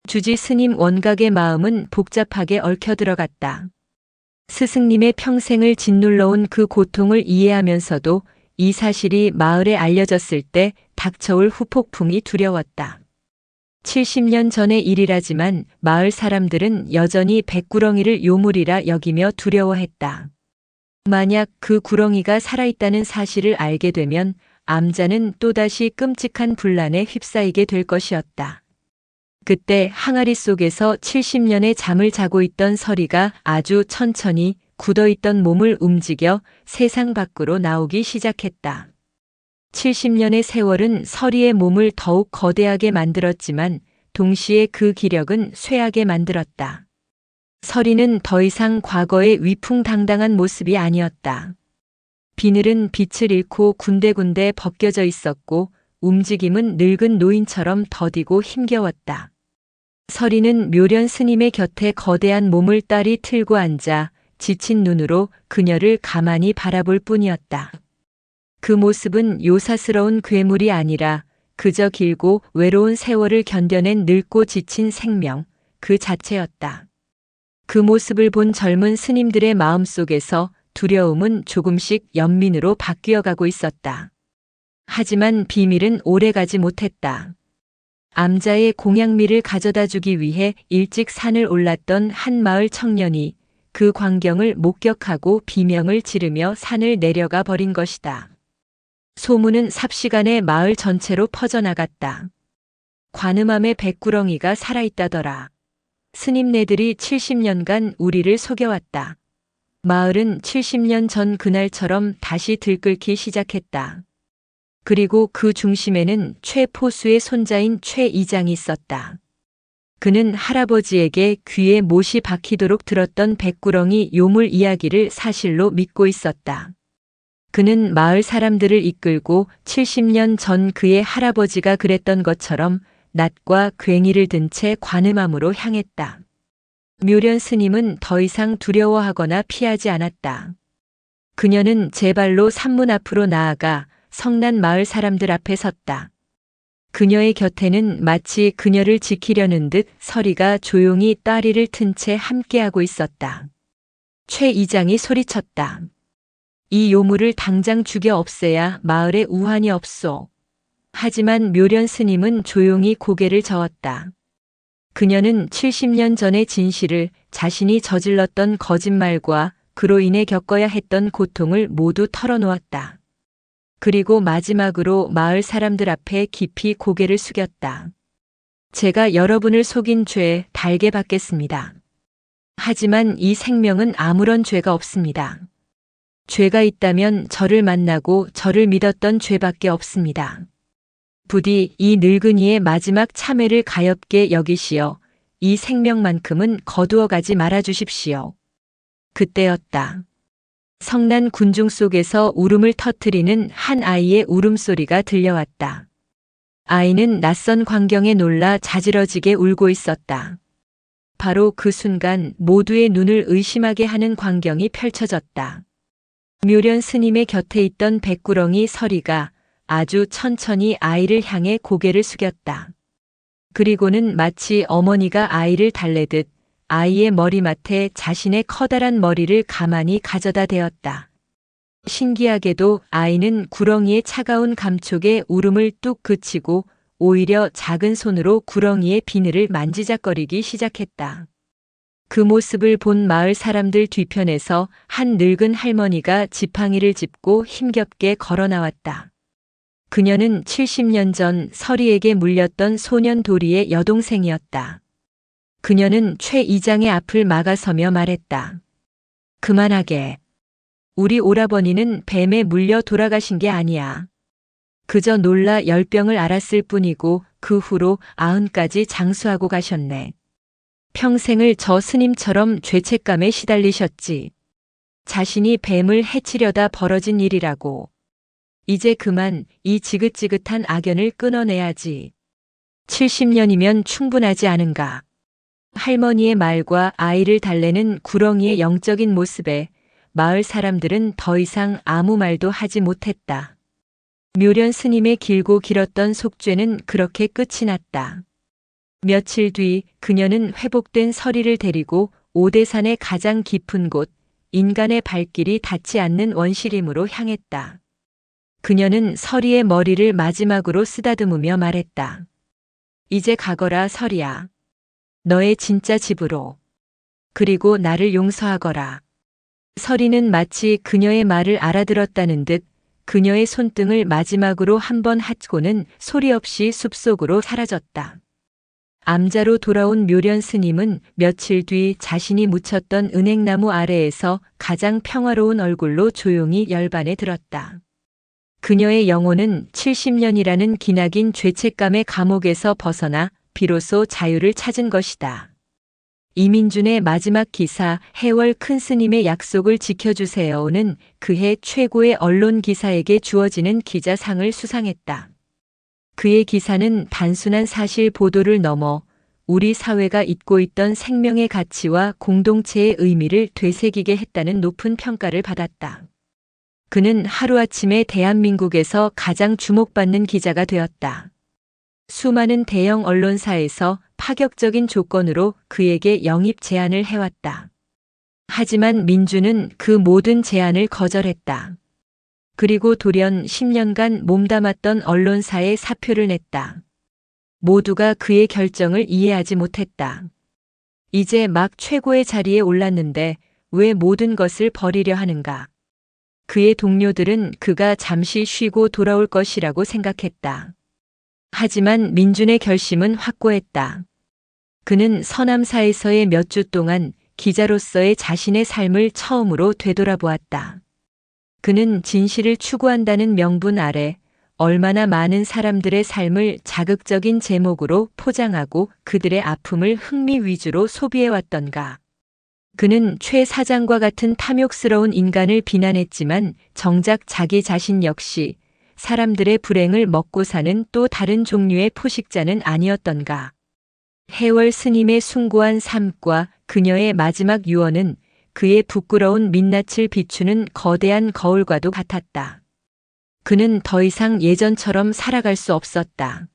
A: 주지 스님 원각의 마음은 복잡하게 얽혀들어갔다. 스승님의 평생을 짓눌러온 그 고통을 이해하면서도 이 사실이 마을에 알려졌을 때 닥쳐올 후폭풍이 두려웠다. 70년 전의 일이라지만 마을 사람들은 여전히 백구렁이를 요물이라 여기며 두려워했다. 만약 그 구렁이가 살아있다는 사실을 알게 되면 암자는 또다시 끔찍한 분란에 휩싸이게 될 것이었다. 그때 항아리 속에서 70년의 잠을 자고 있던 서리가 아주 천천히 굳어있던 몸을 움직여 세상 밖으로 나오기 시작했다. 70년의 세월은 서리의 몸을 더욱 거대하게 만들었지만 동시에 그 기력은 쇠하게 만들었다. 서리는 더 이상 과거의 위풍당당한 모습이 아니었다. 비늘은 빛을 잃고 군데군데 벗겨져 있었고 움직임은 늙은 노인처럼 더디고 힘겨웠다. 서리는 묘련 스님의 곁에 거대한 몸을 딸이 틀고 앉아 지친 눈으로 그녀를 가만히 바라볼 뿐이었다. 그 모습은 요사스러운 괴물이 아니라 그저 길고 외로운 세월을 견뎌낸 늙고 지친 생명 그 자체였다. 그 모습을 본 젊은 스님들의 마음속에서 두려움은 조금씩 연민으로 바뀌어가고 있었다. 하지만 비밀은 오래가지 못했다. 암자의 공양미를 가져다 주기 위해 일찍 산을 올랐던 한 마을 청년이 그 광경을 목격하고 비명을 지르며 산을 내려가 버린 것이다. 소문은 삽시간에 마을 전체로 퍼져나갔다. 관음암의 백구렁이가 살아있다더라. 스님네들이 70년간 우리를 속여왔다. 마을은 70년 전 그날처럼 다시 들끓기 시작했다. 그리고 그 중심에는 최포수의 손자인 최 이장이 있었다. 그는 할아버지에게 귀에 못이 박히도록 들었던 백구렁이 요물 이야기를 사실로 믿고 있었다. 그는 마을 사람들을 이끌고 70년 전 그의 할아버지가 그랬던 것처럼 낫과 괭이를 든 채 관음암으로 향했다. 묘련 스님은 더 이상 두려워하거나 피하지 않았다. 그녀는 제 발로 산문 앞으로 나아가 성난 마을 사람들 앞에 섰다. 그녀의 곁에는 마치 그녀를 지키려는 듯 서리가 조용히 따리를 튼 채 함께하고 있었다. 최 이장이 소리쳤다. 이 요물을 당장 죽여 없애야 마을에 우환이 없소. 하지만 묘련 스님은 조용히 고개를 저었다. 그녀는 70년 전의 진실을 자신이 저질렀던 거짓말과 그로 인해 겪어야 했던 고통을 모두 털어놓았다. 그리고 마지막으로 마을 사람들 앞에 깊이 고개를 숙였다. 제가 여러분을 속인 죄 달게 받겠습니다. 하지만 이 생명은 아무런 죄가 없습니다. 죄가 있다면 저를 만나고 저를 믿었던 죄밖에 없습니다. 부디 이 늙은이의 마지막 참회를 가엾게 여기시어 이 생명만큼은 거두어가지 말아 주십시오. 그때였다. 성난 군중 속에서 울음을 터뜨리는 한 아이의 울음소리가 들려왔다. 아이는 낯선 광경에 놀라 자지러지게 울고 있었다. 바로 그 순간 모두의 눈을 의심하게 하는 광경이 펼쳐졌다. 묘련 스님의 곁에 있던 백구렁이 서리가 아주 천천히 아이를 향해 고개를 숙였다. 그리고는 마치 어머니가 아이를 달래듯 아이의 머리맡에 자신의 커다란 머리를 가만히 가져다 대었다. 신기하게도 아이는 구렁이의 차가운 감촉에 울음을 뚝 그치고 오히려 작은 손으로 구렁이의 비늘을 만지작거리기 시작했다. 그 모습을 본 마을 사람들 뒤편에서 한 늙은 할머니가 지팡이를 짚고 힘겹게 걸어 나왔다. 그녀는 70년 전 서리에게 물렸던 소년 도리의 여동생이었다. 그녀는 최 이장의 앞을 막아서며 말했다. 그만하게. 우리 오라버니는 뱀에 물려 돌아가신 게 아니야. 그저 놀라 열병을 앓았을 뿐이고 그 후로 90까지 장수하고 가셨네. 평생을 저 스님처럼 죄책감에 시달리셨지. 자신이 뱀을 해치려다 벌어진 일이라고. 이제 그만 이 지긋지긋한 악연을 끊어내야지. 70년이면 충분하지 않은가. 할머니의 말과 아이를 달래는 구렁이의 영적인 모습에 마을 사람들은 더 이상 아무 말도 하지 못했다. 묘련 스님의 길고 길었던 속죄는 그렇게 끝이 났다. 며칠 뒤 그녀는 회복된 서리를 데리고 오대산의 가장 깊은 곳, 인간의 발길이 닿지 않는 원시림으로 향했다. 그녀는 서리의 머리를 마지막으로 쓰다듬으며 말했다. 이제 가거라, 서리야. 너의 진짜 집으로. 그리고 나를 용서하거라. 서리는 마치 그녀의 말을 알아들었다는 듯 그녀의 손등을 마지막으로 한번 핫고는 소리 없이 숲속으로 사라졌다. 암자로 돌아온 묘련 스님은 며칠 뒤 자신이 묻혔던 은행나무 아래에서 가장 평화로운 얼굴로 조용히 열반에 들었다. 그녀의 영혼은 70년이라는 기나긴 죄책감의 감옥에서 벗어나 비로소 자유를 찾은 것이다. 이민준의 마지막 기사 해월 큰 스님의 약속을 지켜주세요는 그해 최고의 언론 기사에게 주어지는 기자상을 수상했다. 그의 기사는 단순한 사실 보도를 넘어 우리 사회가 잊고 있던 생명의 가치와 공동체의 의미를 되새기게 했다는 높은 평가를 받았다. 그는 하루아침에 대한민국에서 가장 주목받는 기자가 되었다. 수많은 대형 언론사에서 파격적인 조건으로 그에게 영입 제안을 해왔다. 하지만 민주는 그 모든 제안을 거절했다. 그리고 돌연 10년간 몸담았던 언론사에 사표를 냈다. 모두가 그의 결정을 이해하지 못했다. 이제 막 최고의 자리에 올랐는데 왜 모든 것을 버리려 하는가? 그의 동료들은 그가 잠시 쉬고 돌아올 것이라고 생각했다. 하지만 민준의 결심은 확고했다. 그는 서남사에서의 몇 주 동안 기자로서의 자신의 삶을 처음으로 되돌아보았다. 그는 진실을 추구한다는 명분 아래 얼마나 많은 사람들의 삶을 자극적인 제목으로 포장하고 그들의 아픔을 흥미 위주로 소비해왔던가. 그는 최 사장과 같은 탐욕스러운 인간을 비난했지만 정작 자기 자신 역시 사람들의 불행을 먹고 사는 또 다른 종류의 포식자는 아니었던가. 해월 스님의 숭고한 삶과 그녀의 마지막 유언은 그의 부끄러운 민낯을 비추는 거대한 거울과도 같았다. 그는 더 이상 예전처럼 살아갈 수 없었다.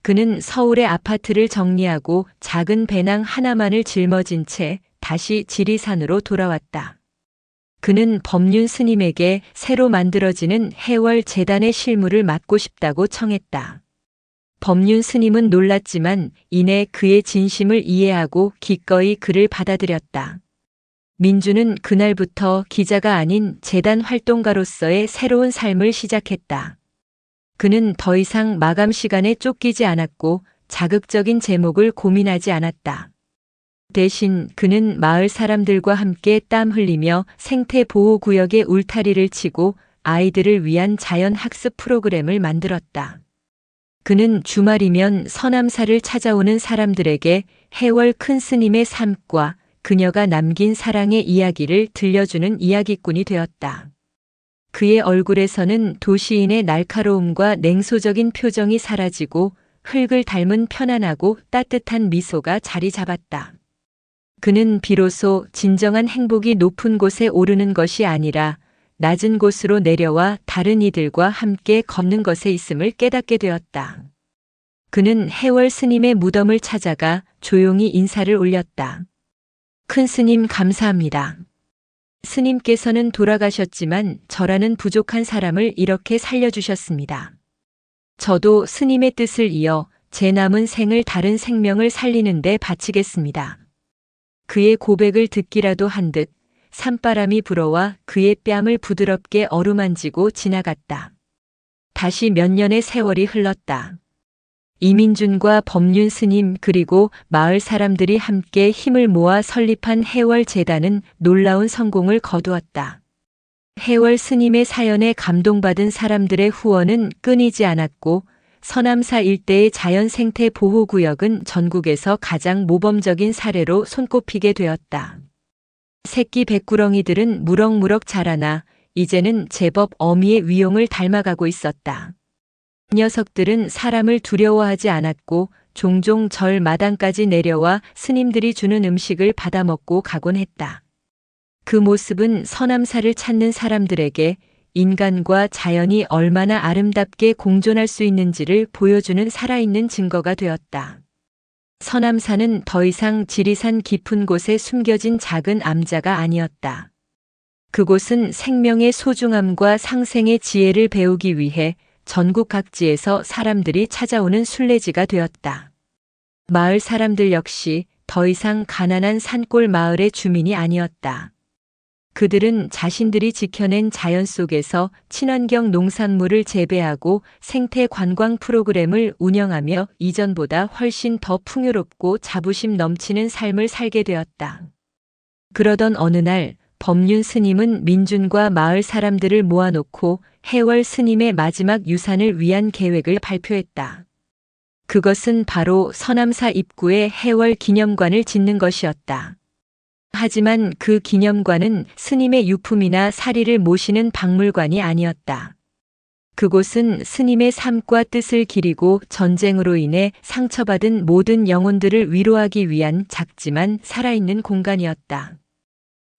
A: 그는 서울의 아파트를 정리하고 작은 배낭 하나만을 짊어진 채 다시 지리산으로 돌아왔다. 그는 법륜 스님에게 새로 만들어지는 해월 재단의 실무를 맡고 싶다고 청했다. 법륜 스님은 놀랐지만 이내 그의 진심을 이해하고 기꺼이 그를 받아들였다. 민주는 그날부터 기자가 아닌 재단 활동가로서의 새로운 삶을 시작했다. 그는 더 이상 마감 시간에 쫓기지 않았고 자극적인 제목을 고민하지 않았다. 대신 그는 마을 사람들과 함께 땀 흘리며 생태보호구역의 울타리를 치고 아이들을 위한 자연학습 프로그램을 만들었다. 그는 주말이면 서남사를 찾아오는 사람들에게 해월 큰 스님의 삶과 그녀가 남긴 사랑의 이야기를 들려주는 이야기꾼이 되었다. 그의 얼굴에서는 도시인의 날카로움과 냉소적인 표정이 사라지고 흙을 닮은 편안하고 따뜻한 미소가 자리 잡았다. 그는 비로소 진정한 행복이 높은 곳에 오르는 것이 아니라 낮은 곳으로 내려와 다른 이들과 함께 걷는 것에 있음을 깨닫게 되었다. 그는 해월 스님의 무덤을 찾아가 조용히 인사를 올렸다. 큰 스님 감사합니다. 스님께서는 돌아가셨지만 저라는 부족한 사람을 이렇게 살려주셨습니다. 저도 스님의 뜻을 이어 제 남은 생을 다른 생명을 살리는 데 바치겠습니다. 그의 고백을 듣기라도 한 듯 산바람이 불어와 그의 뺨을 부드럽게 어루만지고 지나갔다. 다시 몇 년의 세월이 흘렀다. 이민준과 법륜 스님 그리고 마을 사람들이 함께 힘을 모아 설립한 해월 재단은 놀라운 성공을 거두었다. 해월 스님의 사연에 감동받은 사람들의 후원은 끊이지 않았고 서남사 일대의 자연생태 보호구역은 전국에서 가장 모범적인 사례로 손꼽히게 되었다. 새끼 백구렁이들은 무럭무럭 자라나 이제는 제법 어미의 위용을 닮아가고 있었다. 녀석들은 사람을 두려워하지 않았고 종종 절 마당까지 내려와 스님들이 주는 음식을 받아먹고 가곤 했다. 그 모습은 서남사를 찾는 사람들에게 인간과 자연이 얼마나 아름답게 공존할 수 있는지를 보여주는 살아있는 증거가 되었다. 서남사는 더 이상 지리산 깊은 곳에 숨겨진 작은 암자가 아니었다. 그곳은 생명의 소중함과 상생의 지혜를 배우기 위해 전국 각지에서 사람들이 찾아오는 순례지가 되었다. 마을 사람들 역시 더 이상 가난한 산골 마을의 주민이 아니었다. 그들은 자신들이 지켜낸 자연 속에서 친환경 농산물을 재배하고 생태 관광 프로그램을 운영하며 이전보다 훨씬 더 풍요롭고 자부심 넘치는 삶을 살게 되었다. 그러던 어느 날 법륜 스님은 민준과 마을 사람들을 모아놓고 해월 스님의 마지막 유산을 위한 계획을 발표했다. 그것은 바로 서남사 입구에 해월 기념관을 짓는 것이었다. 하지만 그 기념관은 스님의 유품이나 사리를 모시는 박물관이 아니었다. 그곳은 스님의 삶과 뜻을 기리고 전쟁으로 인해 상처받은 모든 영혼들을 위로하기 위한 작지만 살아있는 공간이었다.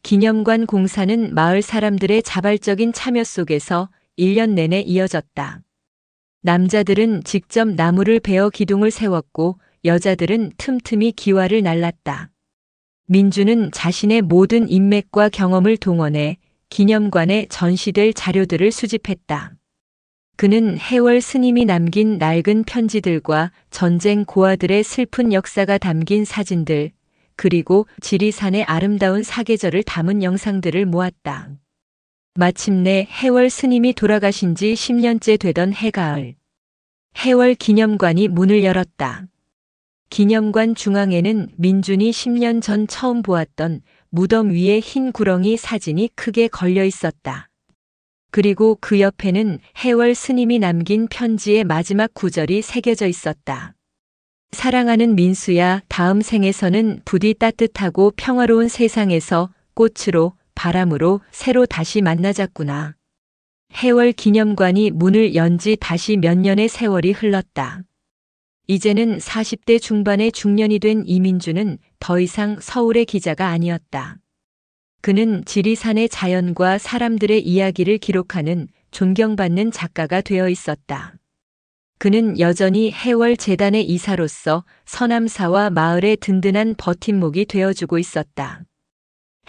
A: 기념관 공사는 마을 사람들의 자발적인 참여 속에서 1년 내내 이어졌다. 남자들은 직접 나무를 베어 기둥을 세웠고 여자들은 틈틈이 기와를 날랐다. 민주는 자신의 모든 인맥과 경험을 동원해 기념관에 전시될 자료들을 수집했다. 그는 해월 스님이 남긴 낡은 편지들과 전쟁 고아들의 슬픈 역사가 담긴 사진들, 그리고 지리산의 아름다운 사계절을 담은 영상들을 모았다. 마침내 해월 스님이 돌아가신 지 10년째 되던 해가을, 해월 기념관이 문을 열었다. 기념관 중앙에는 민준이 10년 전 처음 보았던 무덤 위에 흰 구렁이 사진이 크게 걸려 있었다. 그리고 그 옆에는 해월 스님이 남긴 편지의 마지막 구절이 새겨져 있었다. 사랑하는 민수야, 다음 생에서는 부디 따뜻하고 평화로운 세상에서 꽃으로, 바람으로 새로 다시 만나자꾸나. 해월 기념관이 문을 연 지 다시 몇 년의 세월이 흘렀다. 이제는 40대 중반의 중년이 된 이민주는 더 이상 서울의 기자가 아니었다. 그는 지리산의 자연과 사람들의 이야기를 기록하는 존경받는 작가가 되어 있었다. 그는 여전히 해월 재단의 이사로서 서남사와 마을의 든든한 버팀목이 되어주고 있었다.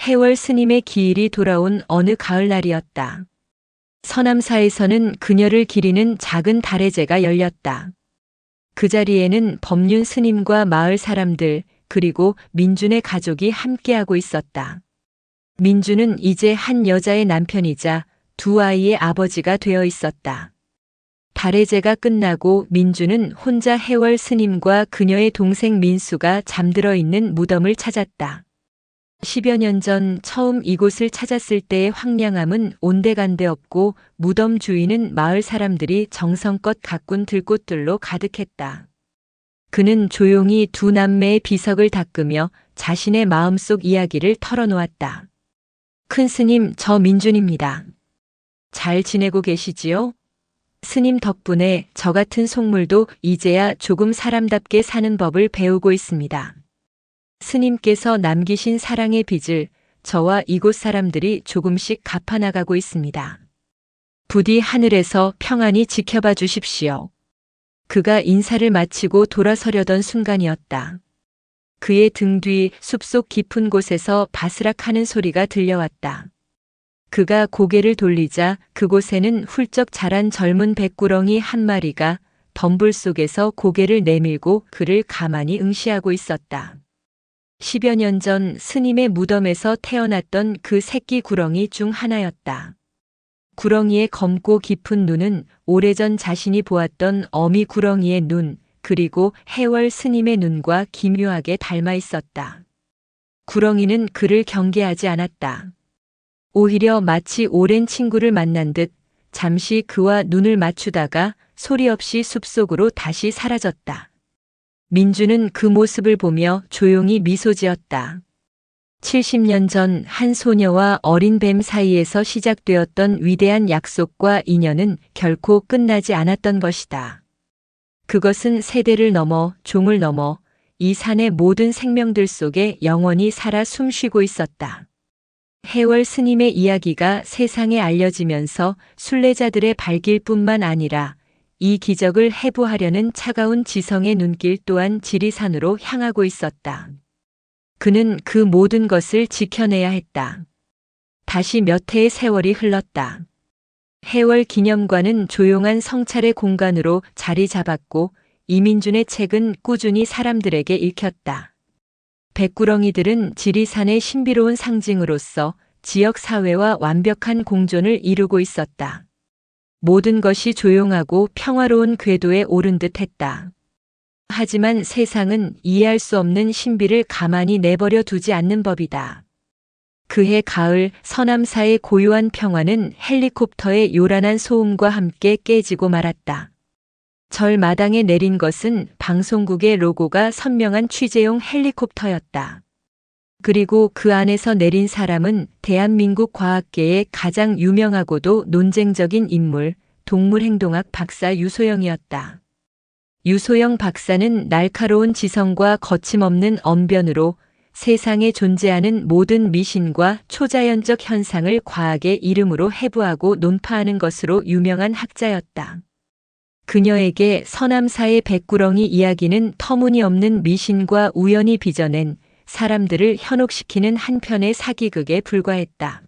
A: 해월 스님의 기일이 돌아온 어느 가을날이었다. 서남사에서는 그녀를 기리는 작은 달해제가 열렸다. 그 자리에는 법륜 스님과 마을 사람들, 그리고 민준의 가족이 함께하고 있었다. 민준은 이제 한 여자의 남편이자 두 아이의 아버지가 되어 있었다. 달해제가 끝나고 민준은 혼자 해월 스님과 그녀의 동생 민수가 잠들어 있는 무덤을 찾았다. 10여 년 전 처음 이곳을 찾았을 때의 황량함은 온데간데 없고 무덤 주위는 마을 사람들이 정성껏 가꾼 들꽃들로 가득했다. 그는 조용히 두 남매의 비석을 닦으며 자신의 마음속 이야기를 털어놓았다. 큰 스님, 저 민준입니다. 잘 지내고 계시지요? 스님 덕분에 저 같은 속물도 이제야 조금 사람답게 사는 법을 배우고 있습니다. 스님께서 남기신 사랑의 빚을 저와 이곳 사람들이 조금씩 갚아나가고 있습니다. 부디 하늘에서 평안히 지켜봐 주십시오. 그가 인사를 마치고 돌아서려던 순간이었다. 그의 등 뒤 숲속 깊은 곳에서 바스락하는 소리가 들려왔다. 그가 고개를 돌리자 그곳에는 훌쩍 자란 젊은 백구렁이 한 마리가 덤불 속에서 고개를 내밀고 그를 가만히 응시하고 있었다. 10여 년 전 스님의 무덤에서 태어났던 그 새끼 구렁이 중 하나였다. 구렁이의 검고 깊은 눈은 오래전 자신이 보았던 어미 구렁이의 눈, 그리고 해월 스님의 눈과 기묘하게 닮아 있었다. 구렁이는 그를 경계하지 않았다. 오히려 마치 오랜 친구를 만난 듯 잠시 그와 눈을 맞추다가 소리 없이 숲속으로 다시 사라졌다. 민주는 그 모습을 보며 조용히 미소 지었다. 70년 전 한 소녀와 어린 뱀 사이에서 시작되었던 위대한 약속과 인연은 결코 끝나지 않았던 것이다. 그것은 세대를 넘어 종을 넘어 이 산의 모든 생명들 속에 영원히 살아 숨쉬고 있었다. 해월 스님의 이야기가 세상에 알려지면서 순례자들의 발길뿐만 아니라 이 기적을 해부하려는 차가운 지성의 눈길 또한 지리산으로 향하고 있었다. 그는 그 모든 것을 지켜내야 했다. 다시 몇 해의 세월이 흘렀다. 해월 기념관은 조용한 성찰의 공간으로 자리 잡았고 이민준의 책은 꾸준히 사람들에게 읽혔다. 백구렁이들은 지리산의 신비로운 상징으로서 지역 사회와 완벽한 공존을 이루고 있었다. 모든 것이 조용하고 평화로운 궤도에 오른 듯 했다. 하지만 세상은 이해할 수 없는 신비를 가만히 내버려 두지 않는 법이다. 그해 가을 서남사의 고요한 평화는 헬리콥터의 요란한 소음과 함께 깨지고 말았다. 절 마당에 내린 것은 방송국의 로고가 선명한 취재용 헬리콥터였다. 그리고 그 안에서 내린 사람은 대한민국 과학계의 가장 유명하고도 논쟁적인 인물, 동물행동학 박사 유소영이었다. 유소영 박사는 날카로운 지성과 거침없는 언변으로 세상에 존재하는 모든 미신과 초자연적 현상을 과학의 이름으로 해부하고 논파하는 것으로 유명한 학자였다. 그녀에게 서남사의 백구렁이 이야기는 터무니없는 미신과 우연히 빚어낸 사람들을 현혹시키는 한 편의 사기극에 불과했다.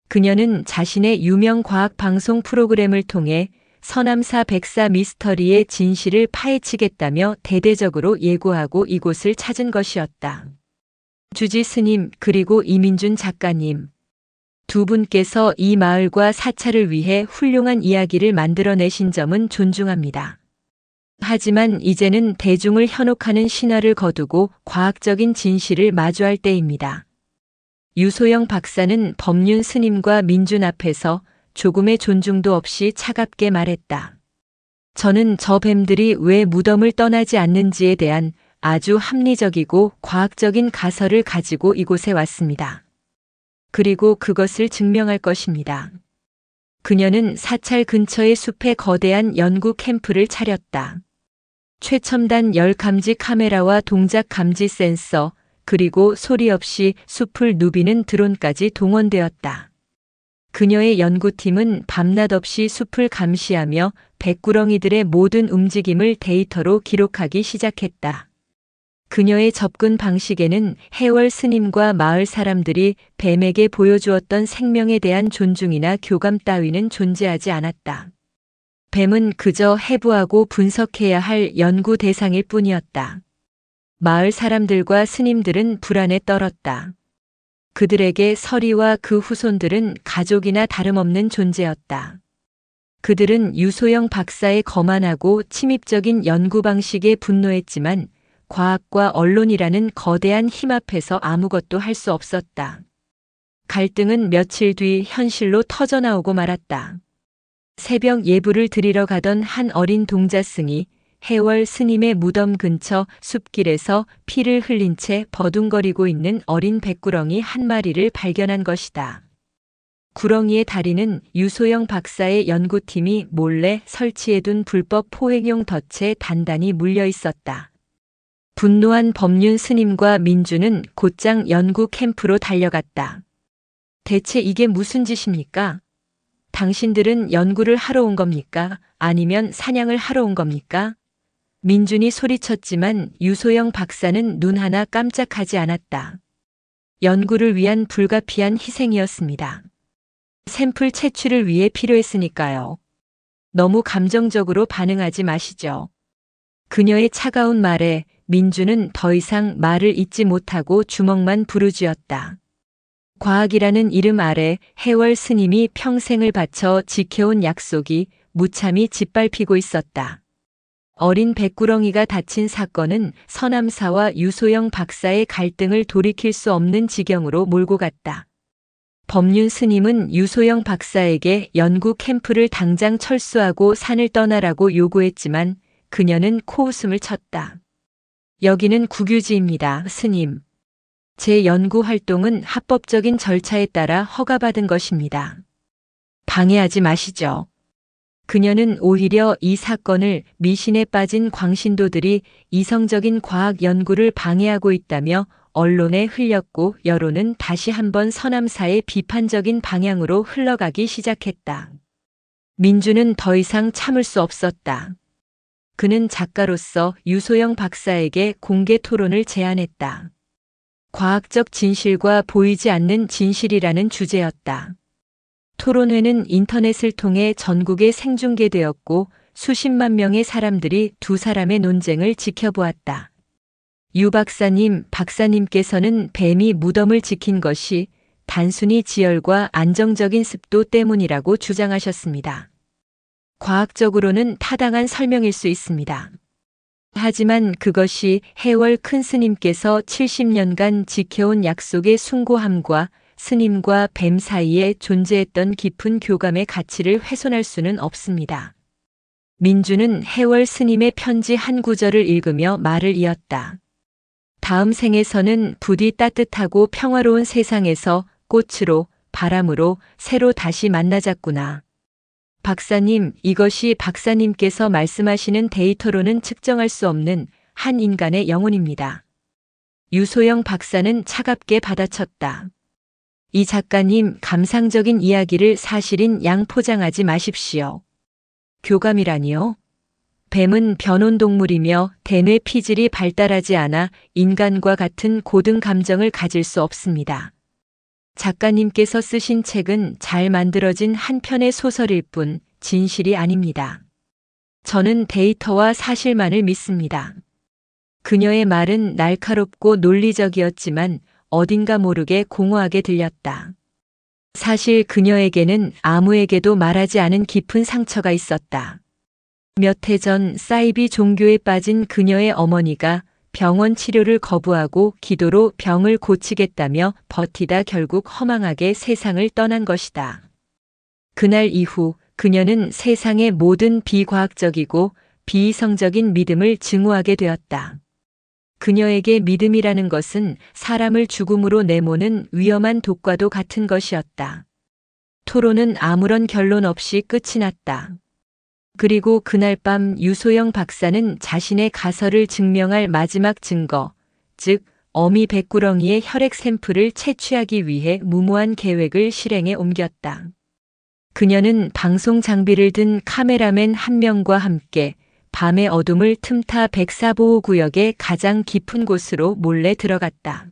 A: 그녀는 자신의 유명 과학 방송 프로그램을 통해 서남사 백사 미스터리의 진실을 파헤치겠다며 대대적으로 예고하고 이곳을 찾은 것이었다. 주지 스님 그리고 이민준 작가님. 두 분께서 이 마을과 사찰을 위해 훌륭한 이야기를 만들어내신 점은 존중합니다. 하지만 이제는 대중을 현혹하는 신화를 거두고 과학적인 진실을 마주할 때입니다. 유소영 박사는 법륜 스님과 민준 앞에서 조금의 존중도 없이 차갑게 말했다. 저는 저 뱀들이 왜 무덤을 떠나지 않는지에 대한 아주 합리적이고 과학적인 가설을 가지고 이곳에 왔습니다. 그리고 그것을 증명할 것입니다. 그녀는 사찰 근처의 숲에 거대한 연구 캠프를 차렸다. 최첨단 열 감지 카메라와 동작 감지 센서, 그리고 소리 없이 숲을 누비는 드론까지 동원되었다. 그녀의 연구팀은 밤낮 없이 숲을 감시하며 백구렁이들의 모든 움직임을 데이터로 기록하기 시작했다. 그녀의 접근 방식에는 해월 스님과 마을 사람들이 뱀에게 보여주었던 생명에 대한 존중이나 교감 따위는 존재하지 않았다. 뱀은 그저 해부하고 분석해야 할 연구 대상일 뿐이었다. 마을 사람들과 스님들은 불안에 떨었다. 그들에게 서리와 그 후손들은 가족이나 다름없는 존재였다. 그들은 유소영 박사의 거만하고 침입적인 연구 방식에 분노했지만 과학과 언론이라는 거대한 힘 앞에서 아무것도 할 수 없었다. 갈등은 며칠 뒤 현실로 터져나오고 말았다. 새벽 예불을 드리러 가던 한 어린 동자승이 해월 스님의 무덤 근처 숲길에서 피를 흘린 채 버둥거리고 있는 어린 백구렁이 한 마리를 발견한 것이다. 구렁이의 다리는 유소영 박사의 연구팀이 몰래 설치해둔 불법 포획용 덫에 단단히 물려 있었다. 분노한 법륜 스님과 민주는 곧장 연구 캠프로 달려갔다. 대체 이게 무슨 짓입니까? 당신들은 연구를 하러 온 겁니까? 아니면 사냥을 하러 온 겁니까? 민준이 소리쳤지만 유소영 박사는 눈 하나 깜짝하지 않았다. 연구를 위한 불가피한 희생이었습니다. 샘플 채취를 위해 필요했으니까요. 너무 감정적으로 반응하지 마시죠. 그녀의 차가운 말에 민주는 더 이상 말을 잇지 못하고 주먹만 부르짖었다. 과학이라는 이름 아래 해월 스님이 평생을 바쳐 지켜온 약속이 무참히 짓밟히고 있었다. 어린 백구렁이가 다친 사건은 서남사와 유소영 박사의 갈등을 돌이킬 수 없는 지경으로 몰고 갔다. 법륜 스님은 유소영 박사에게 연구 캠프를 당장 철수하고 산을 떠나라고 요구했지만 그녀는 코웃음을 쳤다. 여기는 국유지입니다, 스님. 제 연구 활동은 합법적인 절차에 따라 허가받은 것입니다. 방해하지 마시죠. 그녀는 오히려 이 사건을 미신에 빠진 광신도들이 이성적인 과학 연구를 방해하고 있다며 언론에 흘렸고 여론은 다시 한번 서남사의 비판적인 방향으로 흘러가기 시작했다. 민주는 더 이상 참을 수 없었다. 그는 작가로서 유소영 박사에게 공개 토론을 제안했다. 과학적 진실과 보이지 않는 진실이라는 주제였다. 토론회는 인터넷을 통해 전국에 생중계되었고 수십만 명의 사람들이 두 사람의 논쟁을 지켜보았다. 유 박사님께서는 뱀이 무덤을 지킨 것이 단순히 지열과 안정적인 습도 때문이라고 주장하셨습니다. 과학적으로는 타당한 설명일 수 있습니다. 하지만 그것이 해월 큰 스님께서 70년간 지켜온 약속의 숭고함과 스님과 뱀 사이에 존재했던 깊은 교감의 가치를 훼손할 수는 없습니다. 민주는 해월 스님의 편지 한 구절을 읽으며 말을 이었다. 다음 생에서는 부디 따뜻하고 평화로운 세상에서 꽃으로, 바람으로 새로 다시 만나자꾸나. 박사님, 이것이 박사님께서 말씀하시는 데이터로는 측정할 수 없는 한 인간의 영혼입니다. 유소영 박사는 차갑게 받아쳤다. 이 작가님, 감상적인 이야기를 사실인 양 포장하지 마십시오. 교감이라니요? 뱀은 변온동물이며 대뇌 피질이 발달하지 않아 인간과 같은 고등 감정을 가질 수 없습니다. 작가님께서 쓰신 책은 잘 만들어진 한 편의 소설일 뿐 진실이 아닙니다. 저는 데이터와 사실만을 믿습니다. 그녀의 말은 날카롭고 논리적이었지만 어딘가 모르게 공허하게 들렸다. 사실 그녀에게는 아무에게도 말하지 않은 깊은 상처가 있었다. 몇 해 전 사이비 종교에 빠진 그녀의 어머니가 병원 치료를 거부하고 기도로 병을 고치겠다며 버티다 결국 허망하게 세상을 떠난 것이다. 그날 이후 그녀는 세상의 모든 비과학적이고 비이성적인 믿음을 증오하게 되었다. 그녀에게 믿음이라는 것은 사람을 죽음으로 내모는 위험한 독과도 같은 것이었다. 토론은 아무런 결론 없이 끝이 났다. 그리고 그날 밤 유소영 박사는 자신의 가설을 증명할 마지막 증거, 즉 어미 백구렁이의 혈액 샘플을 채취하기 위해 무모한 계획을 실행에 옮겼다. 그녀는 방송 장비를 든 카메라맨 한 명과 함께 밤의 어둠을 틈타 백사보호구역의 가장 깊은 곳으로 몰래 들어갔다.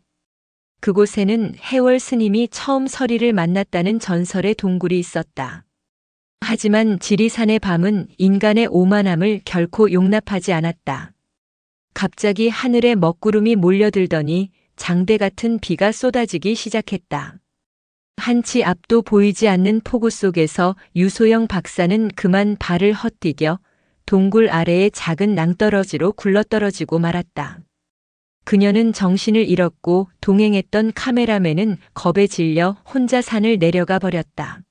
A: 그곳에는 해월 스님이 처음 서리를 만났다는 전설의 동굴이 있었다. 하지만 지리산의 밤은 인간의 오만함을 결코 용납하지 않았다. 갑자기 하늘에 먹구름이 몰려들더니 장대 같은 비가 쏟아지기 시작했다. 한치 앞도 보이지 않는 폭우 속에서 유소영 박사는 그만 발을 헛디뎌 동굴 아래의 작은 낭떠러지로 굴러떨어지고 말았다. 그녀는 정신을 잃었고 동행했던 카메라맨은 겁에 질려 혼자 산을 내려가 버렸다.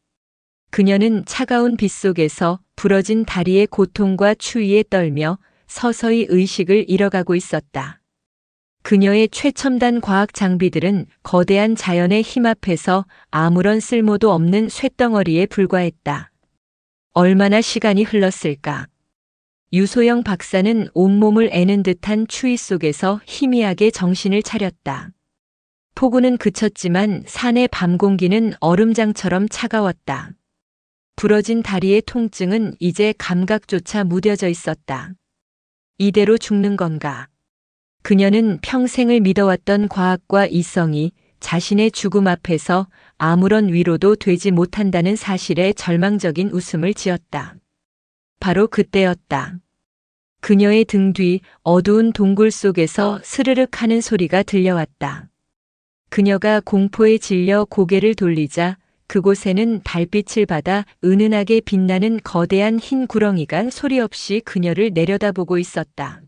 A: 그녀는 차가운 빛 속에서 부러진 다리의 고통과 추위에 떨며 서서히 의식을 잃어가고 있었다. 그녀의 최첨단 과학 장비들은 거대한 자연의 힘 앞에서 아무런 쓸모도 없는 쇳덩어리에 불과했다. 얼마나 시간이 흘렀을까? 유소영 박사는 온몸을 애는 듯한 추위 속에서 희미하게 정신을 차렸다. 폭우는 그쳤지만 산의 밤 공기는 얼음장처럼 차가웠다. 부러진 다리의 통증은 이제 감각조차 무뎌져 있었다. 이대로 죽는 건가? 그녀는 평생을 믿어왔던 과학과 이성이 자신의 죽음 앞에서 아무런 위로도 되지 못한다는 사실에 절망적인 웃음을 지었다. 바로 그때였다. 그녀의 등 뒤 어두운 동굴 속에서 스르륵 하는 소리가 들려왔다. 그녀가 공포에 질려 고개를 돌리자 그곳에는 달빛을 받아 은은하게 빛나는 거대한 흰 구렁이가 소리 없이 그녀를 내려다보고 있었다.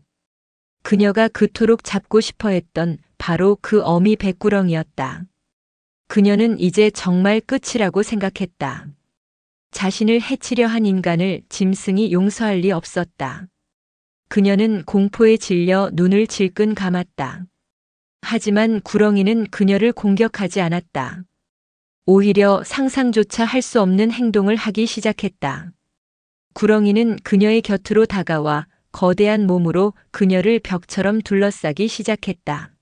A: 그녀가 그토록 잡고 싶어 했던 바로 그 어미 백구렁이었다. 그녀는 이제 정말 끝이라고 생각했다. 자신을 해치려 한 인간을 짐승이 용서할 리 없었다. 그녀는 공포에 질려 눈을 질끈 감았다. 하지만 구렁이는 그녀를 공격하지 않았다. 오히려 상상조차 할 수 없는 행동을 하기 시작했다. 구렁이는 그녀의 곁으로 다가와 거대한 몸으로 그녀를 벽처럼 둘러싸기 시작했다.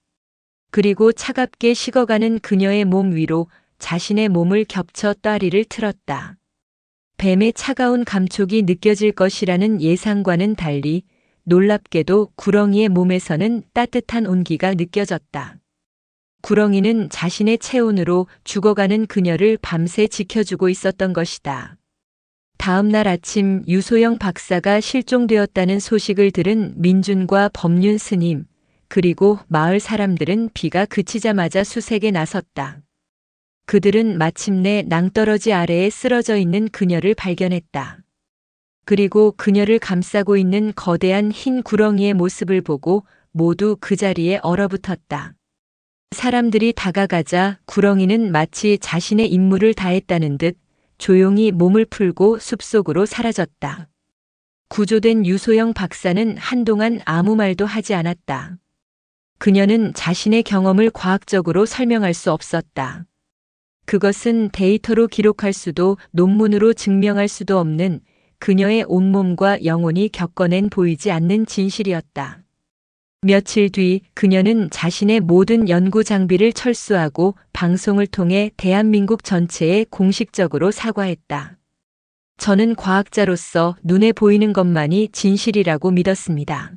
A: 그리고 차갑게 식어가는 그녀의 몸 위로 자신의 몸을 겹쳐 다리를 틀었다. 뱀의 차가운 감촉이 느껴질 것이라는 예상과는 달리 놀랍게도 구렁이의 몸에서는 따뜻한 온기가 느껴졌다. 구렁이는 자신의 체온으로 죽어가는 그녀를 밤새 지켜주고 있었던 것이다. 다음 날 아침 유소영 박사가 실종되었다는 소식을 들은 민준과 법륜 스님, 그리고 마을 사람들은 비가 그치자마자 수색에 나섰다. 그들은 마침내 낭떠러지 아래에 쓰러져 있는 그녀를 발견했다. 그리고 그녀를 감싸고 있는 거대한 흰 구렁이의 모습을 보고 모두 그 자리에 얼어붙었다. 사람들이 다가가자 구렁이는 마치 자신의 임무를 다했다는 듯 조용히 몸을 풀고 숲속으로 사라졌다. 구조된 유소영 박사는 한동안 아무 말도 하지 않았다. 그녀는 자신의 경험을 과학적으로 설명할 수 없었다. 그것은 데이터로 기록할 수도 논문으로 증명할 수도 없는 그녀의 온몸과 영혼이 겪어낸 보이지 않는 진실이었다. 며칠 뒤 그녀는 자신의 모든 연구 장비를 철수하고 방송을 통해 대한민국 전체에 공식적으로 사과했다. 저는 과학자로서 눈에 보이는 것만이 진실이라고 믿었습니다.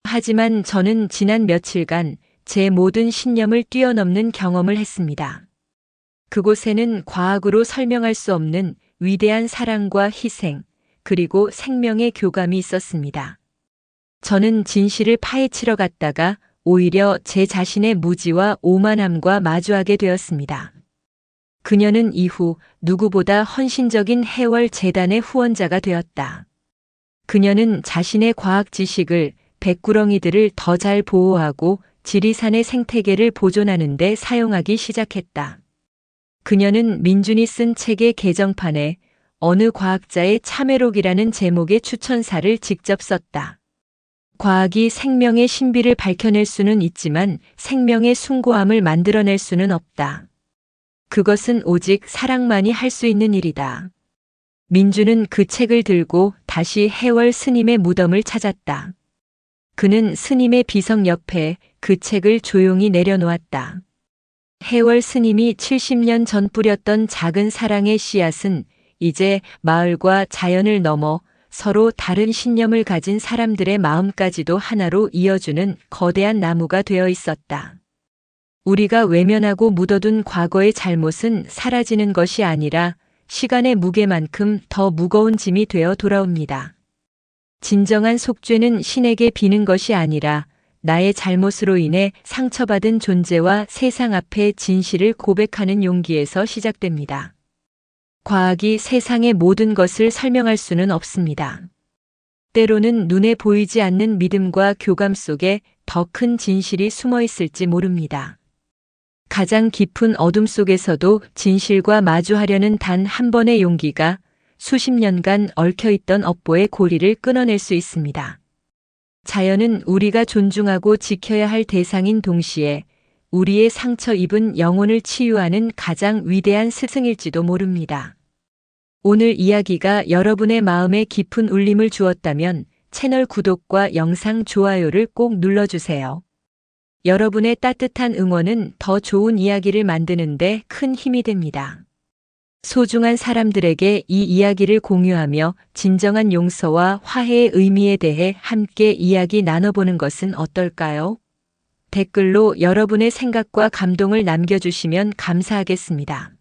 A: 하지만 저는 지난 며칠간 제 모든 신념을 뛰어넘는 경험을 했습니다. 그곳에는 과학으로 설명할 수 없는 위대한 사랑과 희생, 그리고 생명의 교감이 있었습니다. 저는 진실을 파헤치러 갔다가 오히려 제 자신의 무지와 오만함과 마주하게 되었습니다. 그녀는 이후 누구보다 헌신적인 해월 재단의 후원자가 되었다. 그녀는 자신의 과학 지식을 백구렁이들을 더 잘 보호하고 지리산의 생태계를 보존하는 데 사용하기 시작했다. 그녀는 민준이 쓴 책의 개정판에 어느 과학자의 참회록이라는 제목의 추천사를 직접 썼다. 과학이 생명의 신비를 밝혀낼 수는 있지만 생명의 숭고함을 만들어낼 수는 없다. 그것은 오직 사랑만이 할 수 있는 일이다. 민주는 그 책을 들고 다시 해월 스님의 무덤을 찾았다. 그는 스님의 비석 옆에 그 책을 조용히 내려놓았다. 해월 스님이 70년 전 뿌렸던 작은 사랑의 씨앗은 이제 마을과 자연을 넘어 서로 다른 신념을 가진 사람들의 마음까지도 하나로 이어주는 거대한 나무가 되어 있었다. 우리가 외면하고 묻어둔 과거의 잘못은 사라지는 것이 아니라 시간의 무게만큼 더 무거운 짐이 되어 돌아옵니다. 진정한 속죄는 신에게 비는 것이 아니라 나의 잘못으로 인해 상처받은 존재와 세상 앞에 진실을 고백하는 용기에서 시작됩니다. 과학이 세상의 모든 것을 설명할 수는 없습니다. 때로는 눈에 보이지 않는 믿음과 교감 속에 더 큰 진실이 숨어 있을지 모릅니다. 가장 깊은 어둠 속에서도 진실과 마주하려는 단 한 번의 용기가 수십 년간 얽혀있던 업보의 고리를 끊어낼 수 있습니다. 자연은 우리가 존중하고 지켜야 할 대상인 동시에 우리의 상처 입은 영혼을 치유하는 가장 위대한 스승일지도 모릅니다. 오늘 이야기가 여러분의 마음에 깊은 울림을 주었다면 채널 구독과 영상 좋아요를 꼭 눌러주세요. 여러분의 따뜻한 응원은 더 좋은 이야기를 만드는 데 큰 힘이 됩니다. 소중한 사람들에게 이 이야기를 공유하며 진정한 용서와 화해의 의미에 대해 함께 이야기 나눠보는 것은 어떨까요? 댓글로 여러분의 생각과 감동을 남겨주시면 감사하겠습니다.